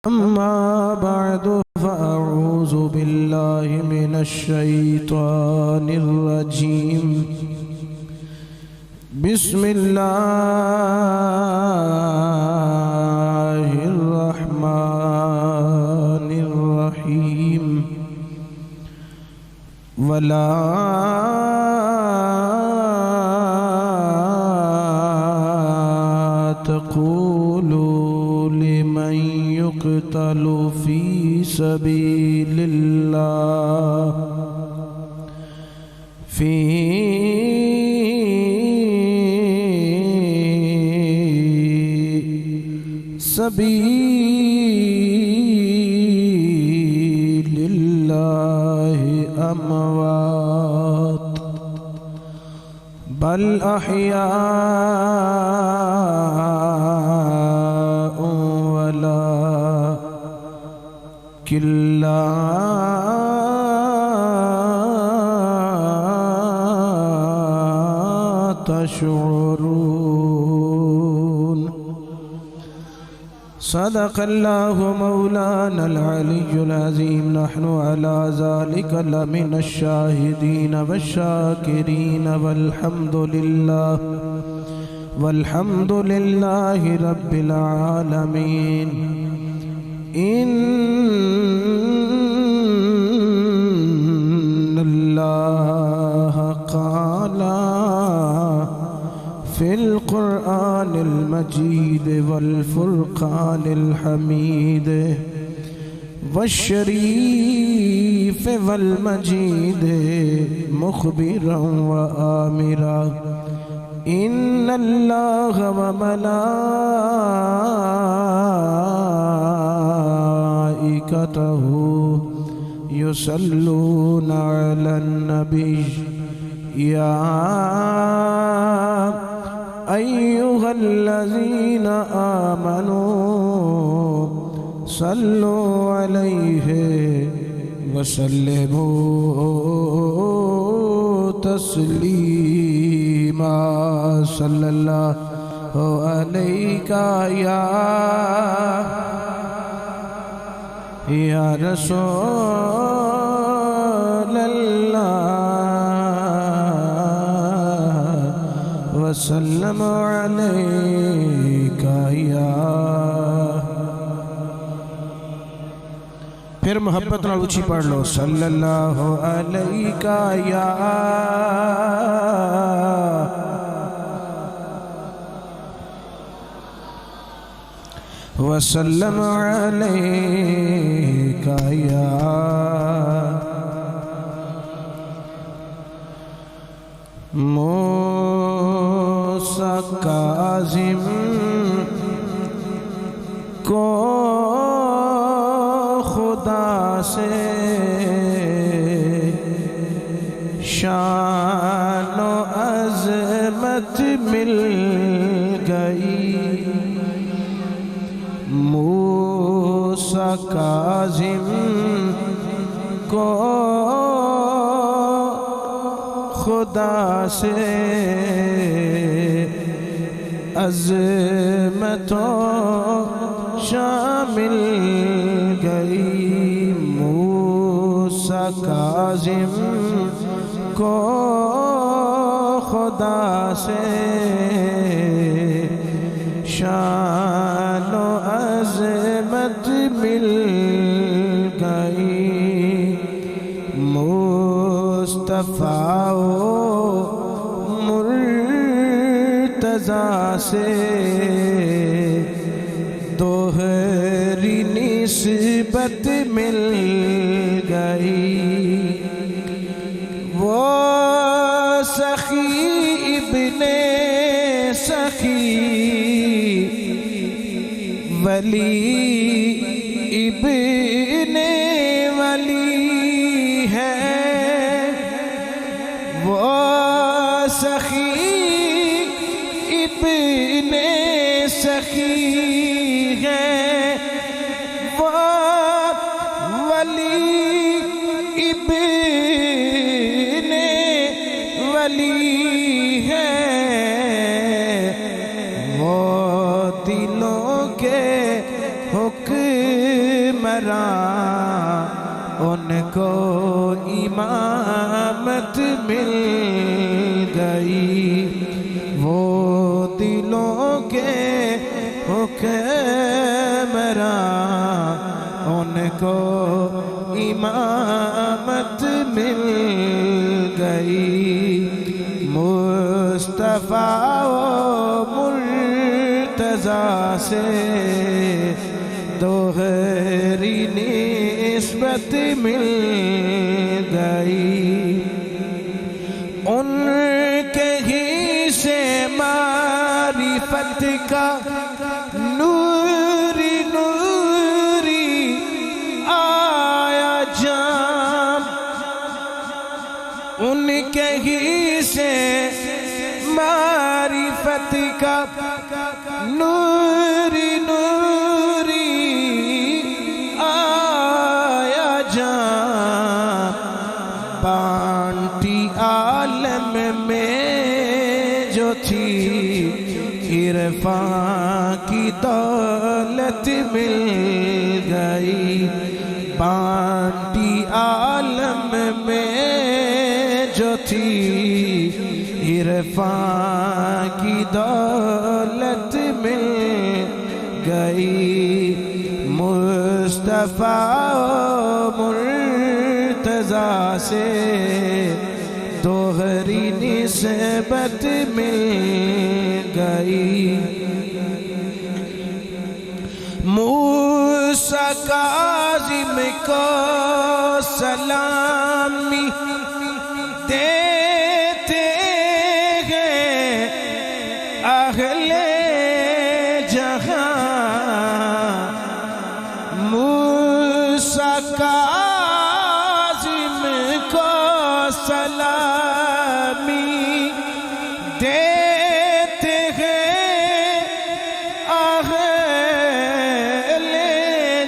أما بعد فأعوذ بالله من الشيطان الرجيم بسم الله الرحمن الرحيم ولا تقولوا لمن يقتل في سبيل الله أموات بل أحياء ولكن لا تشعرون صدق الله مولانا العلي العظيم نحن على ذلك لمن الشاهدين والشاكرين والحمد لله رب العالمين إن الله قال في القرآن المجيد والفرقان الحميد والشريف والمجيد مخبرا وآمرا إن الله وملائكته يصلون على النبي يا أيها الذين آمنوا صلوا عليه وسلموا تسليما صلى الله عليك يا رسول الله وسلم عليك يا پھر محبت نال اچھی پڑھ لو صلی اللہ علیہ یا وسلم علیک یا موسیٰ کاظم کو خدا سے شان و عظمت مل گئی موسیٰ کاظم کو خدا سے عظمت و شامل گئی موسیٰ کاظم کو خدا سے شان و عظمت مل گئی مصطفیٰ و مرتضیٰ سے دوہری نسبت مل گئی وہ سخی ابن سخی ولی ابن ولی ہے وہ سخی ابن سخی ہے وہ ولی ابن ولی ہے وہ دلوں کے حکم عمران ان کو امامت مل گئی، وہ دلوں کے حکمران ان کو امامت مل گئی، مصطفیٰ و مرتضیٰ سے دوہری نسبت مل گئی، ان کے ہی سے معرفت کا نوری نوری آیا جام، ان کے ہی سے معرفت کا نوری نوری آیا جام، بانٹی عالم میں جو تھی عرفان کی دولت مل گئی، بانٹی عالم میں جو تھی عرفان کی دولت مل گئی، مصطفیٰ و مرتضیٰ سے دوہری نسبت مل گئی، موسیٰ کاظم کو سلامی دیتے ہیں اہل جہاں، موسیٰ کاظم کو سلامی دیتے ہیں اہل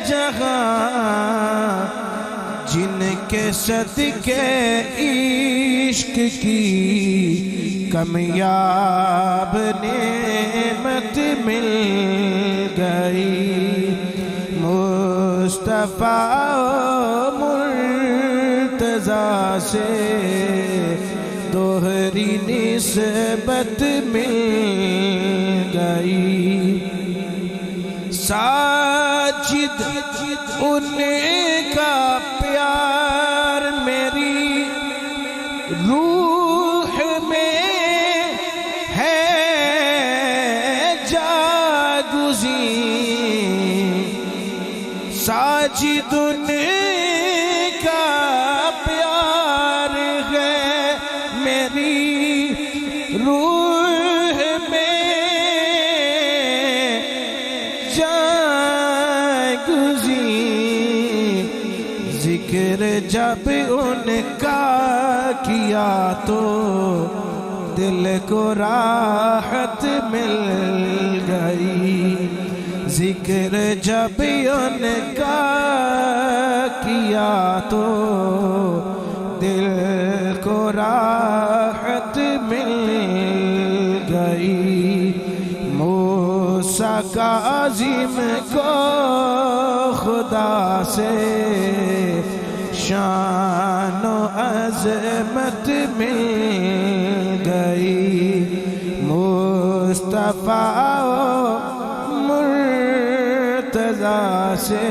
جہاں، جن کے صدقے عشق کی کمیاب نعمت مل گئی، مصطفیٰ و مرتضیٰ سے دوہری نسبت مل گئی، ساجد ان کا پیار میری روح میں ہے جاگزین، ساجد ان کا پیار ہے میری روح میں جاگزین، ذکر جب ان کا کیا تو دل کو راحت مل گئی، ذکر جب ان کا کیا تو دل کو راحت مل گئی، موسیٰ کاظم کو خدا سے شان و عظمت مل گئی، مصطفیٰ و مرتضیٰ سے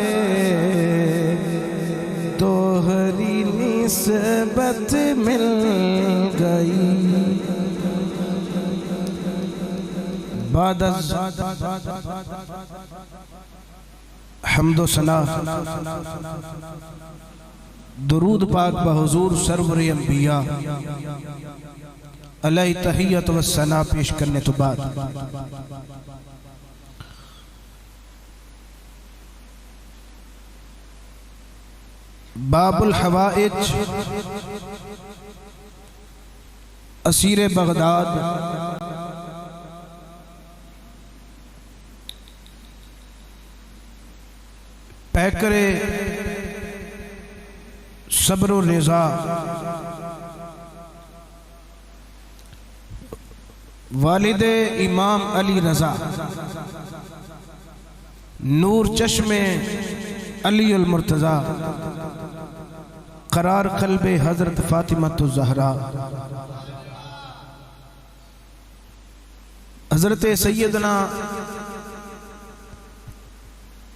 دوہری نسبت مل گئی، بعد حمد و ثنا درود پاک بحضور سرور انبیاء علیہ تحیت و ثنا پیش کرنے تو بعد باب الحوائج اسیر بغداد پیکر صبر و رضا والد امام علی رضا نور چشم علی المرتضی قرار قلب حضرت فاطمہ الزہرا حضرت سیدنا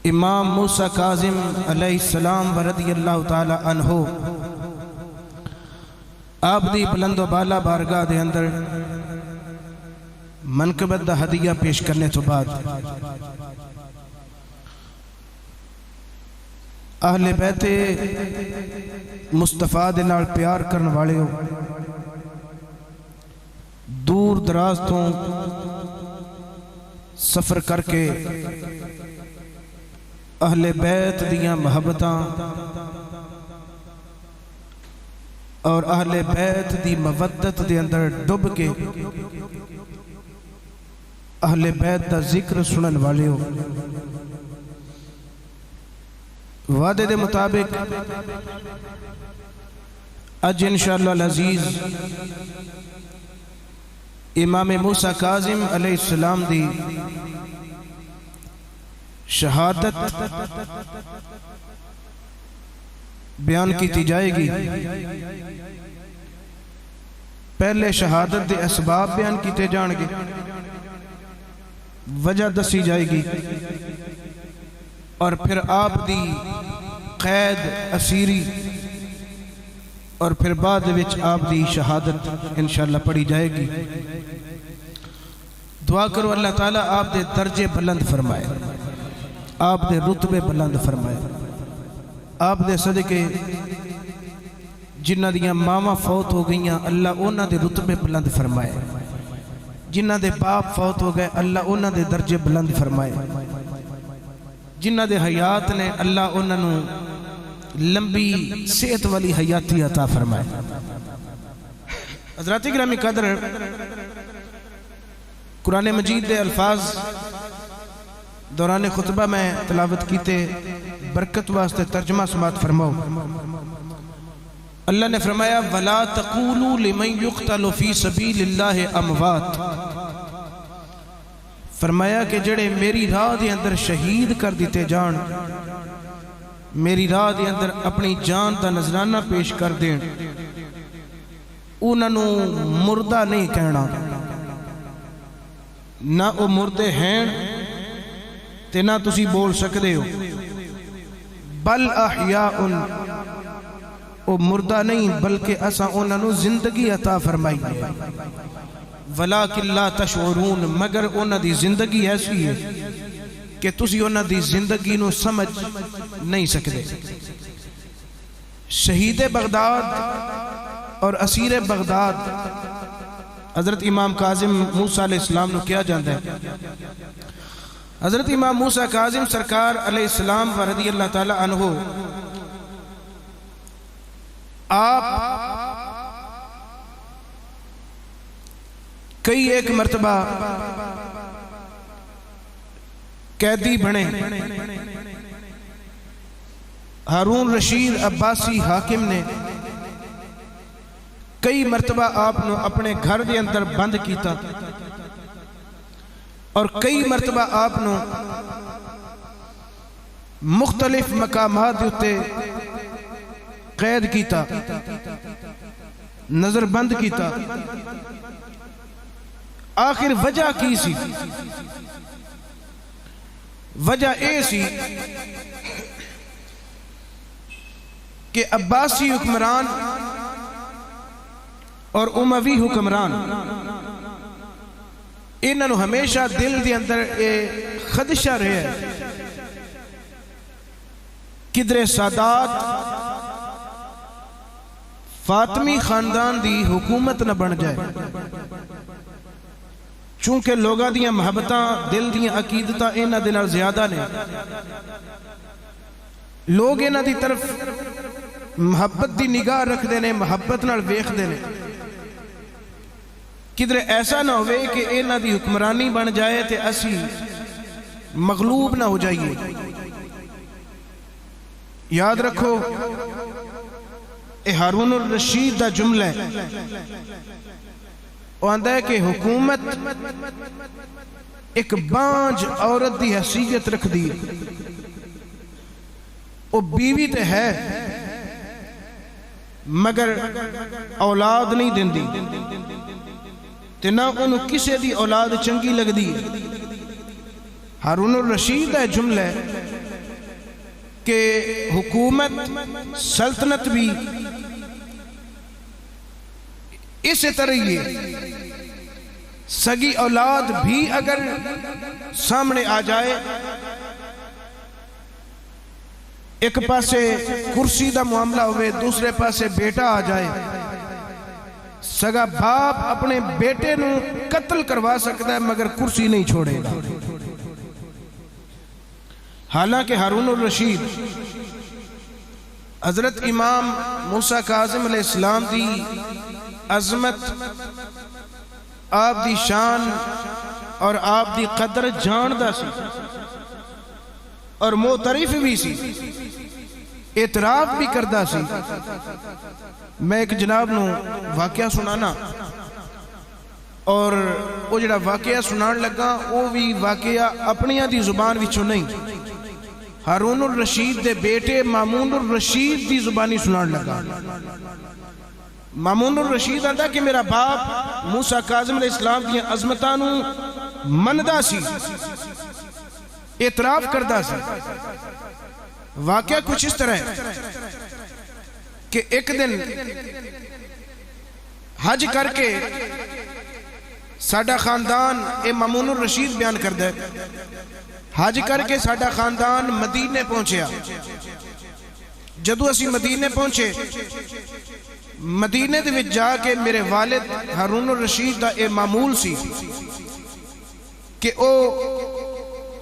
امام موسیٰ کاظم علیہ السلام رضی اللہ تعالی عنہ آپ دی بلند و بالا بارگاہ دے اندر منقبت دا ہدیہ پیش کرنے تو بعد اہل بیت مصطفیٰ دے نال پیار کرن والے ہو دور دراز تو سفر کر کے اہل بیت دیاں محبتاں اور اہل بیت دی مودت دے اندر ڈب کے اہل بیت دا ذکر سنن والے ہو وعدے دے مطابق اج انشاءاللہ العزیز امام موسیٰ کاظم علیہ السلام دی شہادت بیان کی جائے گی پہلے شہادت دے اسباب بیان کیتے جان گے وجہ دسی جائے گی اور پھر آپ دی قید اسیری اور پھر بعد وچ آپ دی شہادت انشاءاللہ پڑھی جائے گی دعا کرو اللہ تعالیٰ آپ دے درجے بلند فرمائے آپ دے رتبے بلند فرمائے آپ دے صدقے جنہ دیاں ماما فوت ہو گئیاں اللہ انہ دے رتبے بلند فرمائے جنہ دے باپ فوت ہو گئے اللہ انہ دے درجے بلند فرمائے جنہ دے حیات نے اللہ انہ نو لمبی صحت والی حیاتی عطا فرمائے حضرات گرامی قدر قرآن مجید دے الفاظ دوران خطبہ میں تلاوت کیتے برکت واسطے ترجمہ سماعت فرماؤ اللہ نے فرمایا وَلَا تَقُولُوا لِمَنْ يُقْتَلُ فِي سَبِيلِ اللَّهِ أَمْوَاتٍ فرمایا کہ جڑے میری راہ دے اندر شہید کر دیتے جان میری راہ دے اندر اپنی جان دا نذرانہ پیش کر دیں انہوں نے مردہ نہیں کہنا نہ وہ مردے ہیں تے نہ تسی بول سکتے ہو بل احیاء وہ مردہ نہیں بلکہ اساں انہوں نے زندگی عطا فرمائی ہے ولیکن لا تشعرون مگر انہوں دی زندگی ایسی ہے کہ تسی انہوں دی زندگی نو سمجھ نہیں سکتے شہید بغداد اور اسیر بغداد حضرت امام کاظم موسیٰ علیہ السلام نو کیا جاندہ ہے حضرت امام موسیٰ کاظم سرکار علیہ السلام رضی اللہ تعالی عنہ آپ کئی ایک مرتبہ قیدی بنے ہارون رشید عباسی حاکم نے کئی مرتبہ آپ نے اپنے گھر دے اندر بند کیتا اور کئی مرتبہ آپ نے مختلف مقامات ہوتے قید کیتا نظر بند کیتا آخر وجہ کی سی وجہ اے سی کہ عباسی حکمران اور اموی حکمران انہوں نے ہمیشہ دل دے اندر خدشہ رہے کدر سادات فاطمی خاندان دی حکومت نہ بن جائے چونکہ لوگاں دیاں محبتاں دل دیاں عقیدتاں انہاں دے نال زیادہ نے لوگ انہاں دی طرف محبت دی نگاہ رکھ دینے محبت نال ویکھ دینے کدھر ایسا نہ ہوئے کہ انہاں دی حکمرانی بن جائے تے اسی مغلوب نہ ہو جائیے یاد رکھو ہارون الرشید دا جملہ ہے وہ آندہ ہے کہ حکومت ایک بانج عورت دی حیثیت رکھ دی وہ بیوی تے ہے مگر اولاد نہیں دیندی تے نہ انہوں کسے دی اولاد چنگی لگ دی. ہارون الرشید ہے جملہ کہ حکومت سلطنت بھی اسی طرح یہ سگی اولاد بھی اگر سامنے آ جائے، ایک پاسے کرسی دا معاملہ ہوئے دوسرے پاسے بیٹا آ جائے، سگا باپ اپنے بیٹے نو قتل کروا سکتا ہے مگر کرسی نہیں چھوڑے گا. حالانکہ ہارون الرشید حضرت امام موسیٰ کاظم علیہ السلام دی عظمت، آپ دی شان اور آپ دی قدر جاندہ سی اور معترف بھی سی، اعتراف بھی کردہ سی. میں ایک جناب نو واقعہ سنانا اور وہ جڑا واقعہ سنان لگا وہ بھی واقعہ اپنیاں دی زبان وچوں نہیں، ہارون الرشید دے بیٹے مامون الرشید دی زبانی سنان لگا. مامون الرشید آندا کہ میرا باپ موسیٰ کاظم علیہ السلام دی عظمتانو مندہ سی، اعتراف کردہ سی. واقعہ کچھ اس طرح ہے کہ ایک دن حج کر کے ساڈا خاندان، اے مامون الرشید بیان کردہ ہے، حج کر کے ساڈا خاندان مدینے پہنچیا. جدو اسی مدینے پہنچے، مدینے دے وچ جا کے میرے والد ہارون الرشید دا اے معمول سی کہ او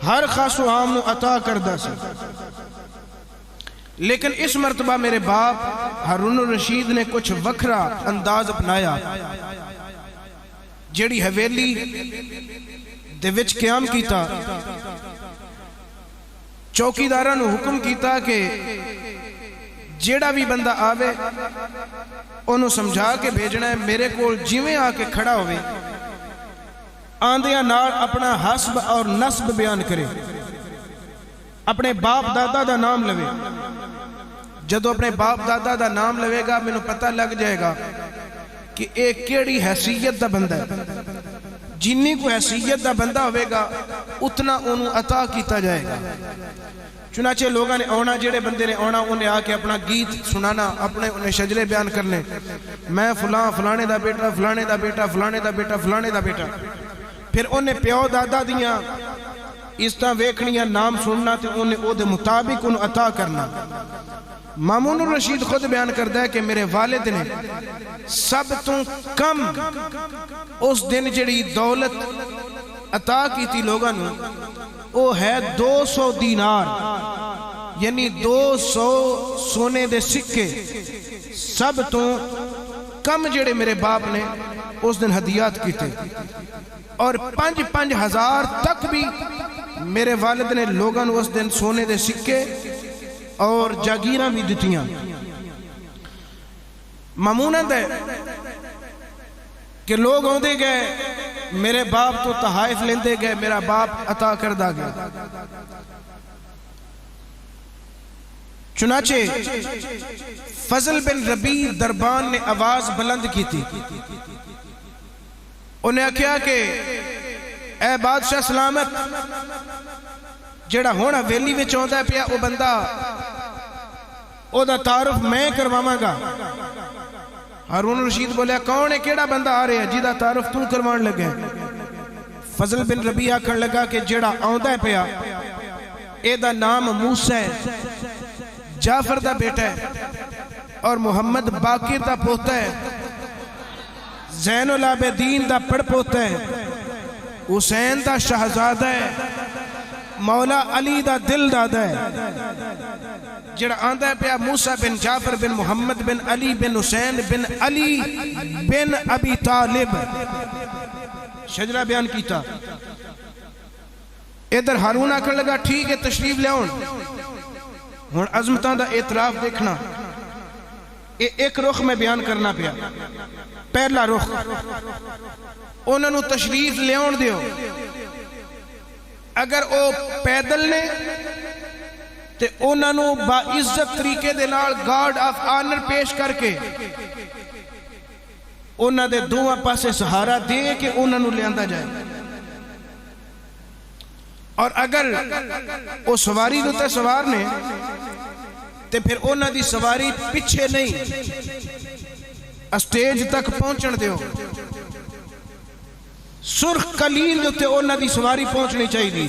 ہر خاص و عام نو عطا کردہ سی. لیکن اس مرتبہ میرے باپ ہارون الرشید نے کچھ وکھرا انداز اپنایا. جیڑی حویلی دے وچ قیام کیتا، چوکیداراں نو حکم کیتا کہ جیڑا بھی بندہ آوے انہوں سمجھا کے بھیجنا ہے، میرے کول جیویں آ کے کھڑا ہوئے آندیاں نال اپنا حسب اور نسب بیان کرے، اپنے باپ دادا دا نام لوے. جدو اپنے باپ دادا دا نام لوے گا میں نے پتہ لگ جائے گا کہ ایک کیڑی حیثیت دا بندہ ہے. جنی کو حیثیت دا بندہ ہوئے گا اتنا انہوں عطا کیتا جائے گا. چنانچہ لوگاں نے آنا، جڑے بندے نے آنا انہیں آ کے اپنا گیت سنانا، اپنے انہیں شجرے بیان کرنے، میں فلاں فلانے دا بیٹا فلانے دا بیٹا فلانے دا بیٹا فلانے دا بیٹا. پھر انہیں پیو دادا دیاں اس طرح ویکھنیاں نام سننا تے انہیں او دے مطابق انہوں عطا کرنا. مامون الرشید خود بیان کردہ ہے کہ میرے والد نے سب تو کم اس دن جڑی دولت عطا کی تھی لوگاں نو وہ ہے 200 دینار، یعنی 200 سونے دے سکے. سب تو کم جڑے میرے باپ نے اس دن ہدیات کی تھے، اور 5,000 تک بھی میرے والد نے لوگاں اس دن سونے دے سکے اور جاگیراں بھی دتیاں. مامونت ہے کہ لوگ ہوندے گئے، میرے باپ تو تحائف لیندے گئے، میرا باپ عطا کردہ گیا. چنانچہ فضل بن ربیع دربان نے آواز بلند کی تھی. انہیں کہا کہ اے بادشاہ سلامت، جڑا ہونا ویلی میں چاہتا ہے پیا او بندہ او دا تعارف میں کرواما گا. ہارون الرشید بولیا کون ہے، کیڑا بندہ آ رہے ہیں جیدہ تعارف تو کروان لگے. فضل بن ربیع آکھن لگا کہ جڑا آندہ ہے پیا اے دا نام موسیٰ ہے، جعفر دا بیٹا ہے اور محمد باقر دا پوتا ہے، زین العابدین دا پڑ پوتا ہے، حسین دا شہزادہ ہے، مولا علی دا دل دادا ہے. جڑا آندہ ہے پیا موسیٰ بن جعفر بن محمد بن علی بن حسین بن علی بن ابی طالب. شجرہ بیان کیتا. ادھر ہارون آکھن لگا ٹھیک ہے تشریف لے آؤن. ہن عظمتاں دا اعتراف دیکھنا، ایک رخ میں بیان کرنا پیا. پہلا رخ انہوں نے تشریف لے آؤن دیو، اگر او پیدل نے تے انہاں نو باعزت طریقے دے نال گارڈ آف آنر پیش کر کے انہاں دے دوواں پاسے سہارا دے کے انہاں نو لیاندا جائے. اور اگر وہ سواری دوتے سوار نے تے پھر انہاں دی سواری پیچھے نہیں اسٹیج تک پہنچن دیو. سرخ قلیل دوتے انہاں دی سواری پہنچنی چاہیے.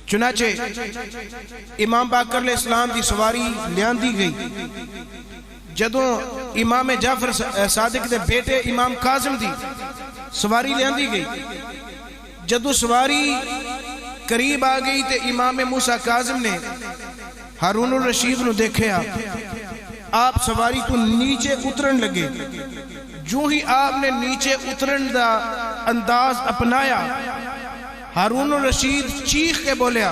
چنانچہ امام باقر علیہ السلام دی سواری لیان دی گئی. جدوں امام جعفر صادق دے بیٹے امام کاظم دی سواری لیان دی گئی. جدوں سواری قریب آ گئی تے امام موسیٰ کاظم نے ہارون الرشید نو دیکھیا. آپ سواری تو نیچے اترن لگے. جو ہی آپ نے نیچے اترن دا انداز اپنایا ہارون الرشید چیخ کے بولیا,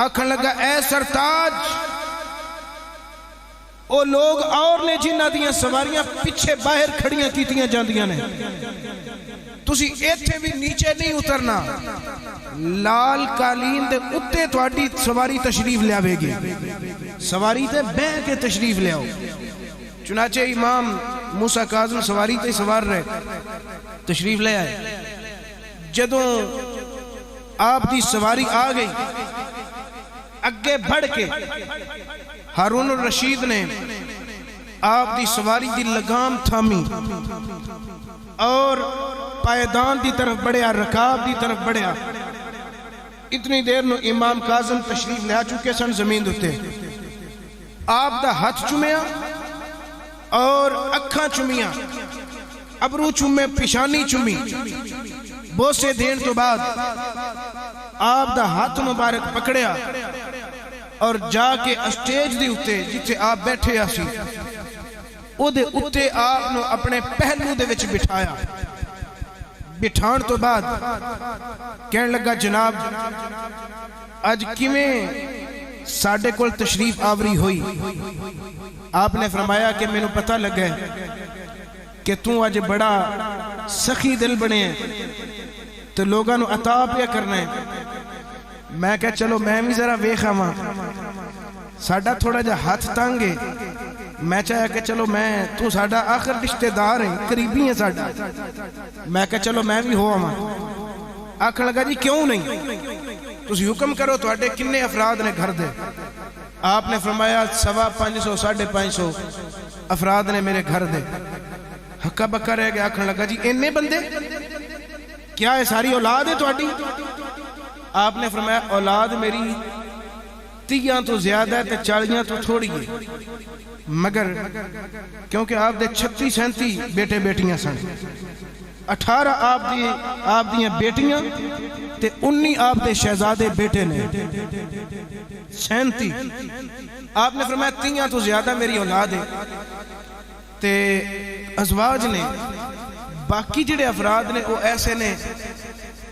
آکھن لگا اے سرتاج, او لوگ اور نے جنہ دیاں سواریاں پیچھے باہر کھڑیاں کیتیاں جاندیاں نے, تسی ایتھے بھی نیچے نہیں اترنا. لال قالین دے اتے تواڈی سواری تشریف لے آوے گی, سواری تے بہ کے تشریف لے آؤ. چنانچہ امام موسیٰ کاظم سواری تے سوار رہے, تشریف لے آئے. جدوں آپ دی سواری آ گئی, اگے بڑھ کے ہارون الرشید نے آپ دی سواری دی لگام تھامی اور پائیدان دی طرف بڑھیا, رکاب دی طرف بڑھیا. اتنی دیر نو امام کاظم تشریف لے آ چکے سن زمین دوتے. آپ دا ہاتھ چومیا اور اکھاں چومیاں, ابرو چومے, پیشانی چومی. بوسے دین تو بعد آپ دا ہاتھ مبارک پکڑیا اور جا کے اسٹیج دی اتے جتے آپ بیٹھے آسی او دے اتے آپ نو اپنے پہلو دے وچ بٹھایا. بٹھان تو بعد کہنے لگا جناب اج کیویں ساڈے کول تشریف آوری ہوئی. آپ نے فرمایا کہ میں نو پتہ لگا ہے کہ تو اج بڑا سخی دل بنے ہیں تو لوگاں نو عطا پیا کرنا ہے. میں کہا چلو میں بھی ذرا ویکھ آواں, ساڈا تھوڑا جا ہاتھ تنگ ہے. میں چاہیا کہ چلو میں تو ساڈا آخر رشتہ دار ہے, قریبی ہے ساڈا. میں کہا چلو میں بھی ہو آواں. آکھن لگا جی کیوں نہیں, تسی حکم کرو تواڈے کنے افراد نے گھر دے. آپ نے فرمایا 550 550 افراد نے میرے گھر دے. ہکا بکا رہ گیا. آکھن لگا جی اینے بندے, کیا ہے ساری اولاد ہے تواڈی؟ آپ نے فرمایا اولاد میری 30 تو زیادہ ہے تے 40 تو تھوڑی ہے, مگر کیونکہ آپ دے 36 37 بیٹے بیٹیاں سن. 18 آپ دیاں بیٹیاں تے 19 آپ دے شہزادے بیٹے نے. 37 آپ نے فرمایا 30 تو زیادہ میری اولاد ہے. تے ازواج نے باقی جڑے افراد نے وہ ایسے نے,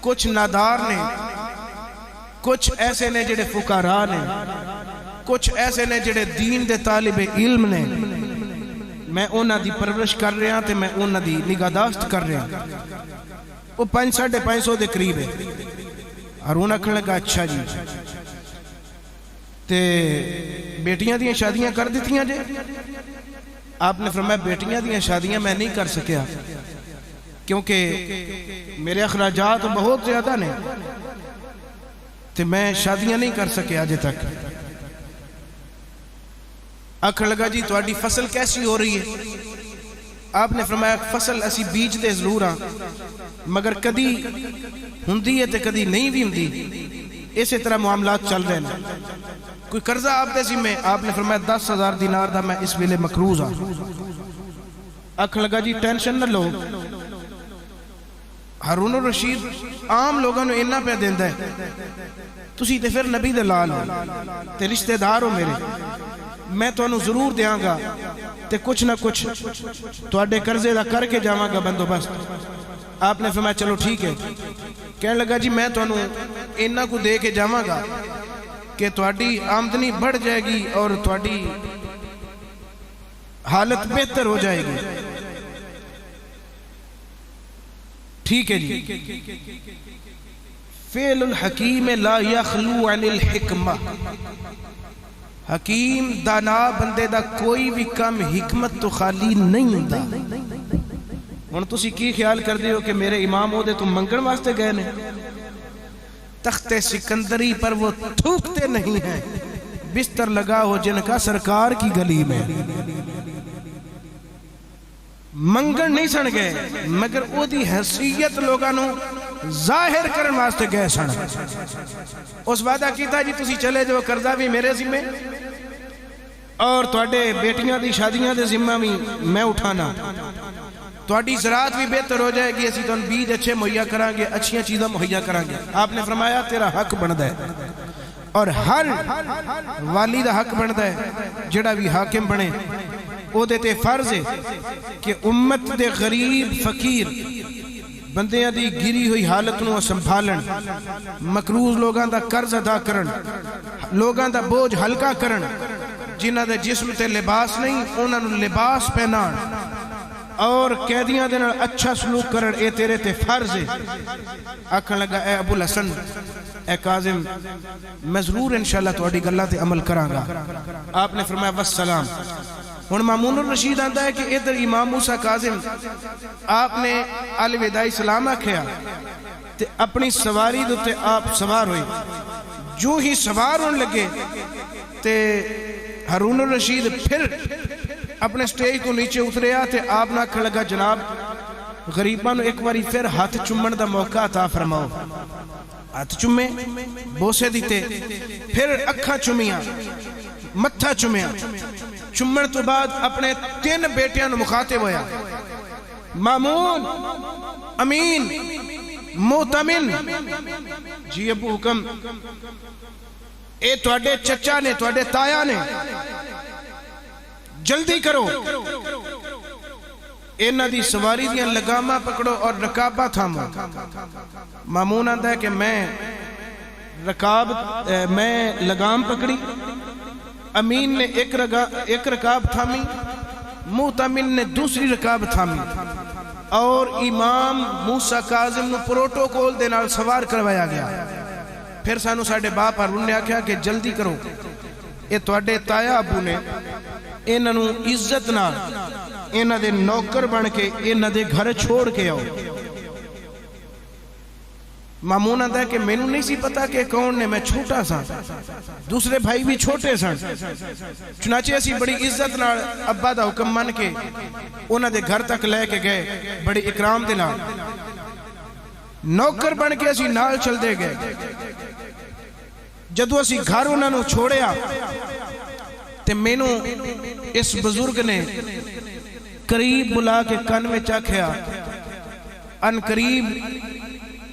کچھ نادار نے, کچھ ایسے نے جڑے فقراء نے, کچھ ایسے نے جڑے دین دے طالب علم نے. میں انہاں دی پرورش کر رہا تے میں انہاں دی نگہداشت کر رہا. وہ 550 دے قریب ہے. ہارون آکھن لگا اچھا جی تے بیٹیاں دیاں شادیاں کر دیتیاں جے؟ آپ نے فرمایا بیٹیاں دیاں شادیاں میں نہیں کر سکیا کیونکہ میرے اخراجات بہت زیادہ نے تے میں شادیاں نہیں کر سکے آج تک. آکھن لگا جی تواڈی فصل کیسی ہو رہی ہے؟ آپ نے فرمایا فصل اسی بیج دے ضرور ہاں مگر کدی ہوندی ہے تے کدی نہیں بھی ہوندی, اسی طرح معاملات چل رہے ہیں. کوئی قرضہ آپ دے ذمہ؟ آپ نے فرمایا 10,000 دینار دا میں اس ویلے مقروض ہاں. آکھن لگا جی ٹینشن نہ لو, ہارون الرشید عام لوگوں نے انہا پہ دیندہ ہے, تسی تے پھر نبی دے لال ہو تے رشتہ دار ہو میرے, میں تو انہوں ضرور دیاں گا تے کچھ نہ کچھ تو اڈے قرضے دا کر کے جاواں گا بندوبست. آپ نے فرمایا چلو ٹھیک ہے. کہنے لگا جی میں تو انہوں انہا کو دے کے جاواں گا کہ تواڈی آمدنی بڑھ جائے گی اور تواڈی حالت بہتر ہو جائے گی. ٹھیک ہے جی. فعل الحکیم لا یخلو عن الحکمہ، حکیم دانا بندے دا کوئی بھی کام حکمت تو خالی نہیں ہوندا۔ ہن تسی کی خیال کردے ہو کہ میرے امام او دے تو منگن واسطے گئے نے؟ تخت سکندری پر وہ تھوکتے نہیں ہیں، بستر لگا ہو جن کا سرکار کی گلی میں۔ منگن نہیں سن گئے مگر او دی حیثیت لوگاں نو ظاہر کرن واسطے گئے سن۔ اس وعدہ کیتا جی تسی چلے جو قرضہ بھی میرے ذمے اور تواڈے بیٹیاں دی شادیاں دے ذمہ بھی میں اٹھانا، تواڈی زراعت بھی بہتر ہو جائے گی، اسی تن بیج اچھے مہیا کران گے، اچھیاں چیزاں مہیا کران گے۔ آپ نے فرمایا تیرا حق بندا ہے، اور ہر والی دا حق بندا ہے جڑا بھی حاکم بنے او دے تے فرض ہے کہ امت دے غریب فقیر بندیاں دی گری ہوئی حالت نو سنبھالن، مقروض لوگاں دا قرض ادا کرن، لوگاں دا بوجھ ہلکا کرن، جنہاں دے جسم تے لباس نہیں انہاں نو لباس پہنان، اور قیدیاں دے نال اچھا سلوک کرن، اے تیرے تے فرض ہے۔ آکھن لگا اے ابو الحسن، اے کاظم، میں ضرور انشاءاللہ تواڈی گلاں تے عمل کراں گا۔ آپ نے فرمایا والسلام۔ ہن مامون الرشید آندا ہے کہ ادھر امام موسیٰ کاظم آپ نے الوداعی سلام آکھیا تے اپنی سواری دے تے آپ سوار ہوئے، جو ہی سوار ہون لگے تے ہارون الرشید پھر اپنے سٹیج تو نیچے اتریا تے آپ نہ آکھن لگا جناب غریباں نو ایک باری پھر ہاتھ چومن دا موقع عطا فرماؤ۔ ہاتھ چومے، بوسے دیتے، پھر اکھاں چومیاں، متھا چومیا، چومن تو بعد اپنے 3 بیٹیاں نو مخاطب ہویا، مامون، امین، موتمن، جی ابو حکم، اے تواڈے چچا نے، تواڈے تایا نے، جلدی کرو، انہاں دی سواری دیاں لگاماں پکڑو اور رکاباں تھامو۔ مامون آندا ہے کہ میں لگام پکڑی، امین نے ایک رکاب تھامی، موتمن نے دوسری رکاب تھامی، اور امام موسیٰ کاظم نو پروٹوکول دے نال سوار کروایا گیا۔ پھر سانو ساڈے باپ ہارون نے آکھیا کہ جلدی کرو، اے تواڈے تایا ابو نے انہاں نو عزت نال انہاں دے نوکر بن کے انہاں دے گھر چھوڑ کے آؤ۔ مامون آندا ہے کہ مینوں نہیں سی پتا کہ کون نے، میں چھوٹا سا، دوسرے بھائی بھی چھوٹے سن، چنانچہ اسی بڑی عزت نال ابا دا حکم من کے انہاں دے گھر تک لے کے گئے، بڑی اکرام دے نال نوکر بن کے اسی نال چل دے گئے۔ جدو اسی گھر انہاں نو چھوڑیا تے مینوں اس بزرگ نے قریب بلا کے کن میں چاکھیا، ان قریب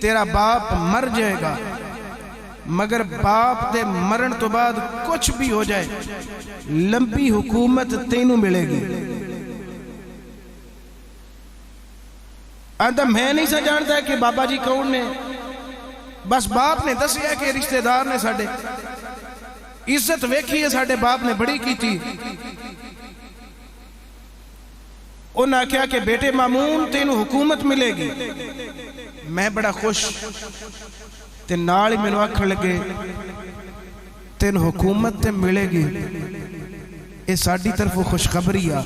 تیرا باپ مر جائے گا، مگر باپ دے مرن تو بعد کچھ بھی ہو جائے لمبی حکومت تینوں ملے گی۔ آندا میں نہیں سا جانتا ہے کہ بابا جی کون نے، بس باپ نے دسیا کہ رشتہ دار نے، ساڈے عزت ویکھی ہے ساڈے باپ نے بڑی کی تھی۔ انہاں کہا کہ بیٹے مامون تینوں حکومت ملے گی۔ میں بڑا خوش تے نال ہی مینوں آکھن لگے تینوں حکومت تے ملے گی، اے ساڈی طرفوں خوشخبری آ،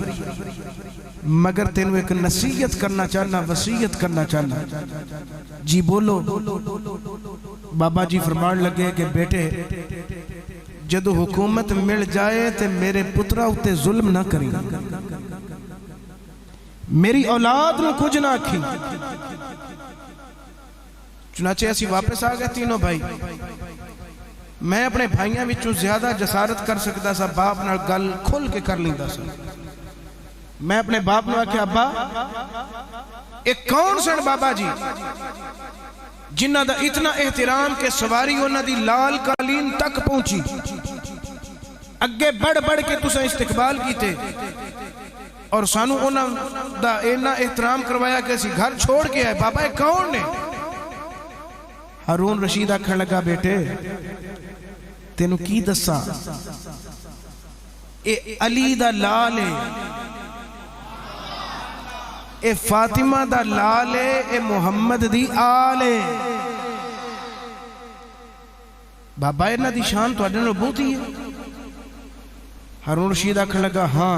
مگر تینوں ایک نصیحت کرنا چاہنا، وصیت کرنا چاہنا۔ جی بولو۔ بابا جی فرمان لگے کہ بیٹے جدو حکومت مل جائے تے میرے پترا اتے ظلم نہ کریں، میری اولاد نو کچھ نہ آکھی۔ چنانچہ ایسی واپس آ گئے تینوں بھائی۔ میں اپنے بھائیاں وچوں زیادہ جسارت کر سکتا سا، باپ نال گل کھل کے کر لیندا سا۔ میں اپنے باپ نو آکھیا ابا ایک کون سن بابا جی جنہ دا اتنا احترام کہ سواری انہ دی لال قالین تک پہنچی، اگے بڑھ بڑھ کے تساں استقبال کیتے، اور سانو انہ دا اینا احترام کروایا کہ اسی گھر چھوڑ کے آئے، بابا ایک کون نے؟ ہارون رشید آکھن لگا بیٹے تینوں کی دسا، اے علی دا لال ہے، اے فاطمہ دا لال ہے، اے محمد دی آل ہے۔ بابا انہاں دی شان تواڈے نال بہت ہی ہے۔ ہارون رشید آکھن لگا ہاں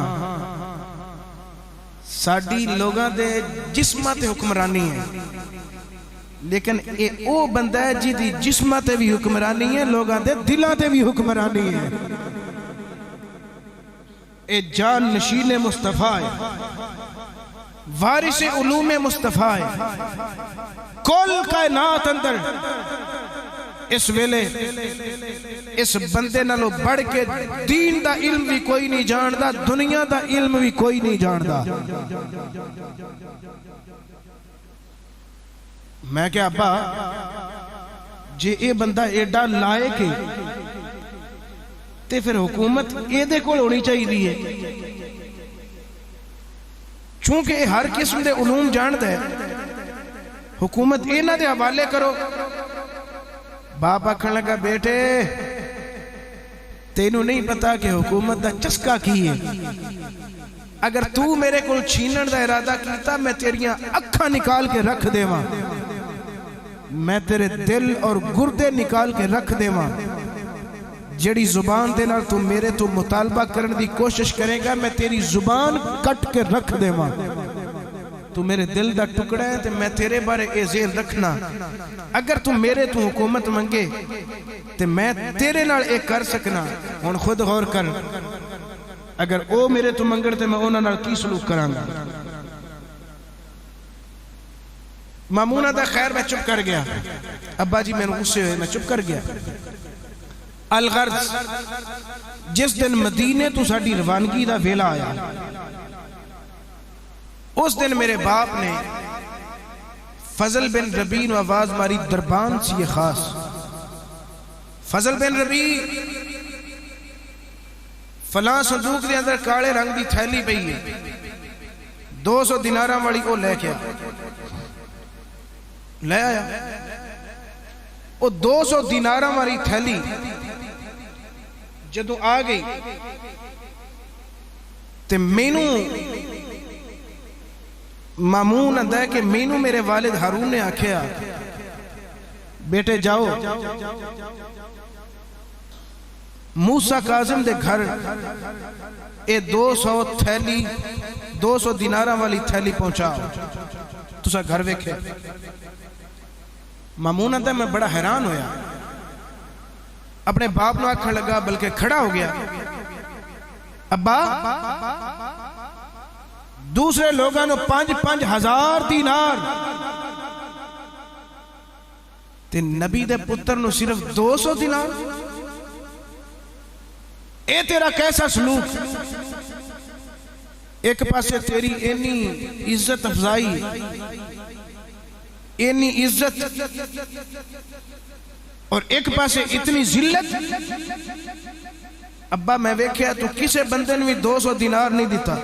ساڈی لوگاں دے جسماں تے حکمرانی ہے، لیکن اے او بندہ ہے جی دی جسماں تے بھی حکمرانی ہے، لوگاں دے دلاں تے بھی حکمرانی ہے۔ اے جان نشین مصطفیٰ ہے، وارث علوم مصطفیٰ ہے۔ کل کائنات اندر اس ویلے اس بندے نالوں بڑھ کے دین دا علم بھی کوئی نہیں جاندا، دنیا دا علم بھی کوئی نہیں جاندا۔ میں کہ ابا جے اے بندہ ایڈا لائق ہے تے پھر حکومت اے دے کول ہونی چاہیے ہے، چونکہ اے ہر قسم دے علوم جاندا ہے، حکومت اے نہ دے حوالے کرو۔ باپ آکھن لگا بیٹے تینوں نہیں پتا کہ حکومت دا چسکا کی ہے، اگر تو میرے کول چھینن دا ارادہ کیتا میں تیریاں اکھاں نکال کے رکھ دیواں، میں تیرے دل اور گردے نکال کے رکھ دیواں، جڑی زبان دے نال تو میرے تو مطالبہ کرن دی کوشش کرے گا میں تیری زبان کٹ کے رکھ دیواں۔ تو میرے دل دا ٹکڑا ہے تے میں تیرے بارے اے ذہن رکھنا، اگر تو میرے تو حکومت منگے تے میں تیرے نال اے کر سکنا۔ ہن خود غور کر، اگر او میرے تو منگڑ تے میں انہاں نال کی سلوک کراں گا؟ مامونہ دا خیر میں چپ کر گیا، ابا جی میں غصے ہوئے میں چپ کر گیا۔ الغرض جس دن مدینے تو ساڈی روانگی دا ویلا آیا، اس دن میرے باپ نے فضل بن ربی نو آواز ماری، دربان سی یہ خاص۔ فضل بن ربی فلاں صندوق دے اندر کالے رنگ دی تھیلی پئی ہے، 200 دیناراں والی او لے کے لے آیا۔ او 200 دیناراں والی تھیلی جدوں آ گئی تے مینوں مامون آندا ہے کہ مینوں میرے والد ہارون نے آکھیا بیٹے جاؤ موسیٰ کاظم دے گھر اے 200 تھیلی 200 دیناراں والی تھیلی پہنچاؤ، تسا گھر ویکھے۔ مامون آندا ہے میں بڑا حیران ہویا، اپنے باپ نو آکھن لگا بلکہ کھڑا ہو گیا، ابا دوسرے لوگاں نو 5-5 ہزار دینار تے نبی دے پتر نو صرف 200 دینار، اے تیرا کیسا سلوک؟ ایک پاسے تیری اینی عزت افزائی، اینی عزت، اور ایک پاسے اتنی ذلت۔ ابا میں ویکھیا تو کسے بندے نے بھی 200 دینار نہیں دیتا،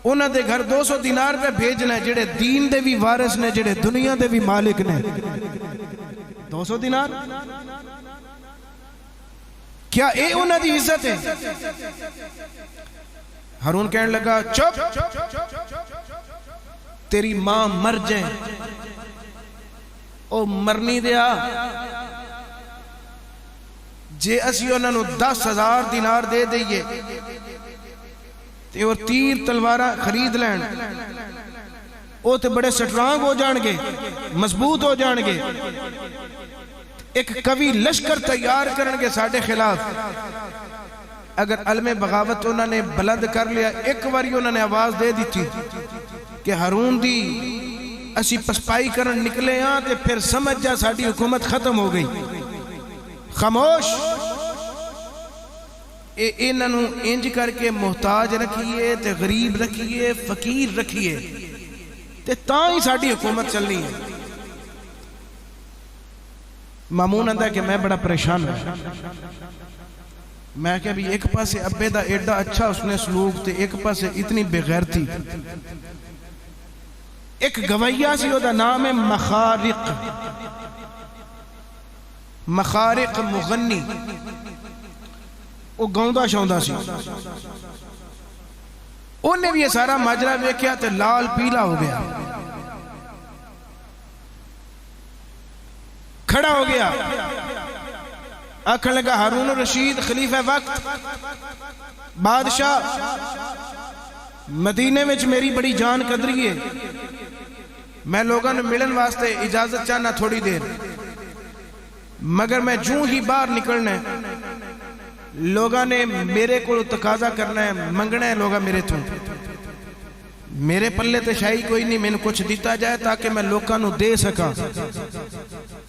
انہاں دے گھر 200 دینار پہ بھیجنا ہے، جڑے دین دے بھی وارث نے، جڑے دنیا دے بھی مالک نے۔ 200 دینار کیا اے انہاں دی عزت ہے؟ ہارون کہنے لگا چپ، تیری ماں مر جائے، او مرنی دیا، جے اسی انہاں نو 10,000 دینار دے دئیے تے اور تیر تلوارہ خرید لین، او تے بڑے سٹرانگ ہو جان گے، مضبوط ہو جان گے، ایک قوی لشکر تیار کرن گے ساڑھے خلاف۔ اگر علم بغاوت انہوں نے بلند کر لیا، ایک واری انہوں نے آواز دے دی تھی کہ ہارون دی اسی پسپائی کرن نکلے ہاں تے پھر سمجھ جا ساڑھی حکومت ختم ہو گئی۔ خاموش، انہوں انج کر کے محتاج رکھیے تے غریب رکھیے فقیر رکھیے تے تاں ہی ساڑھی حکومت چلنی ہے۔ مامون آندا ہے کہ میں بڑا پریشان ہوں، میں کہ ابھی ایک پاسے ابے دا ایڈا اچھا اس نے سلوک تے ایک پاسے اتنی بغیرتی۔ ایک گویہ سی وہ دا نام ہے مخارق، مخارق مغنی، وہ گاؤں شاؤں سی، انہیں بھی یہ سارا ماجرہ ویکھیا تے لال پیلا ہو گیا، کھڑا ہو گیا، آکھن لگا ہارون رشید خلیفہ وقت بادشاہ مدینے میں میری بڑی جان قدری ہے، میں لوگوں نے ملن واسطے اجازت چاہنا تھوڑی دیر، مگر میں جوں ہی باہر نکلنا ہے لوگوں نے میرے کو تقاضا کرنا ہے، منگنا ہے لوگا میرے تو، میرے پلے تے شاہی کوئی نہیں، میں نے کچھ دیتا جائے تاکہ میں لوگوں نو دے سکا۔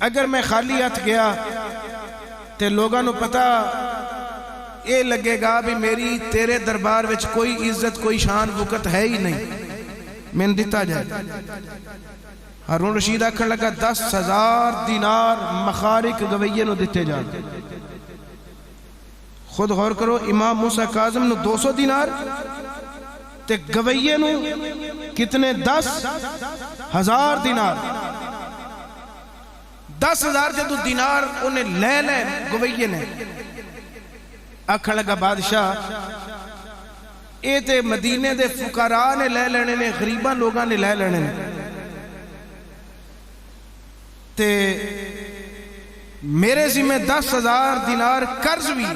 اگر میں خالی ہاتھ گیا تے لوگوں نو پتا اے لگے گا بھی میری تیرے دربار وچ کوئی عزت کوئی شان وقت ہے ہی نہیں، میں نے دیتا جائے۔ ہارون رشید آکھن لگا 10,000 دینار مخارق گویے نو دیتے جان۔ خود غور کرو، امام موسیٰ کاظم نو 200 دینار تے گویے نو کتنے 10,000 دینار، 10,000 جدو دینار انہیں لے لے گویے نے۔ آکھن لگا بادشاہ اے تے مدینے دے فقراء نے لے لینے نے، غریباں لوگاں نے لے لینے نے، تے میرے ذمہ 10,000 دینار قرض بھی ہے،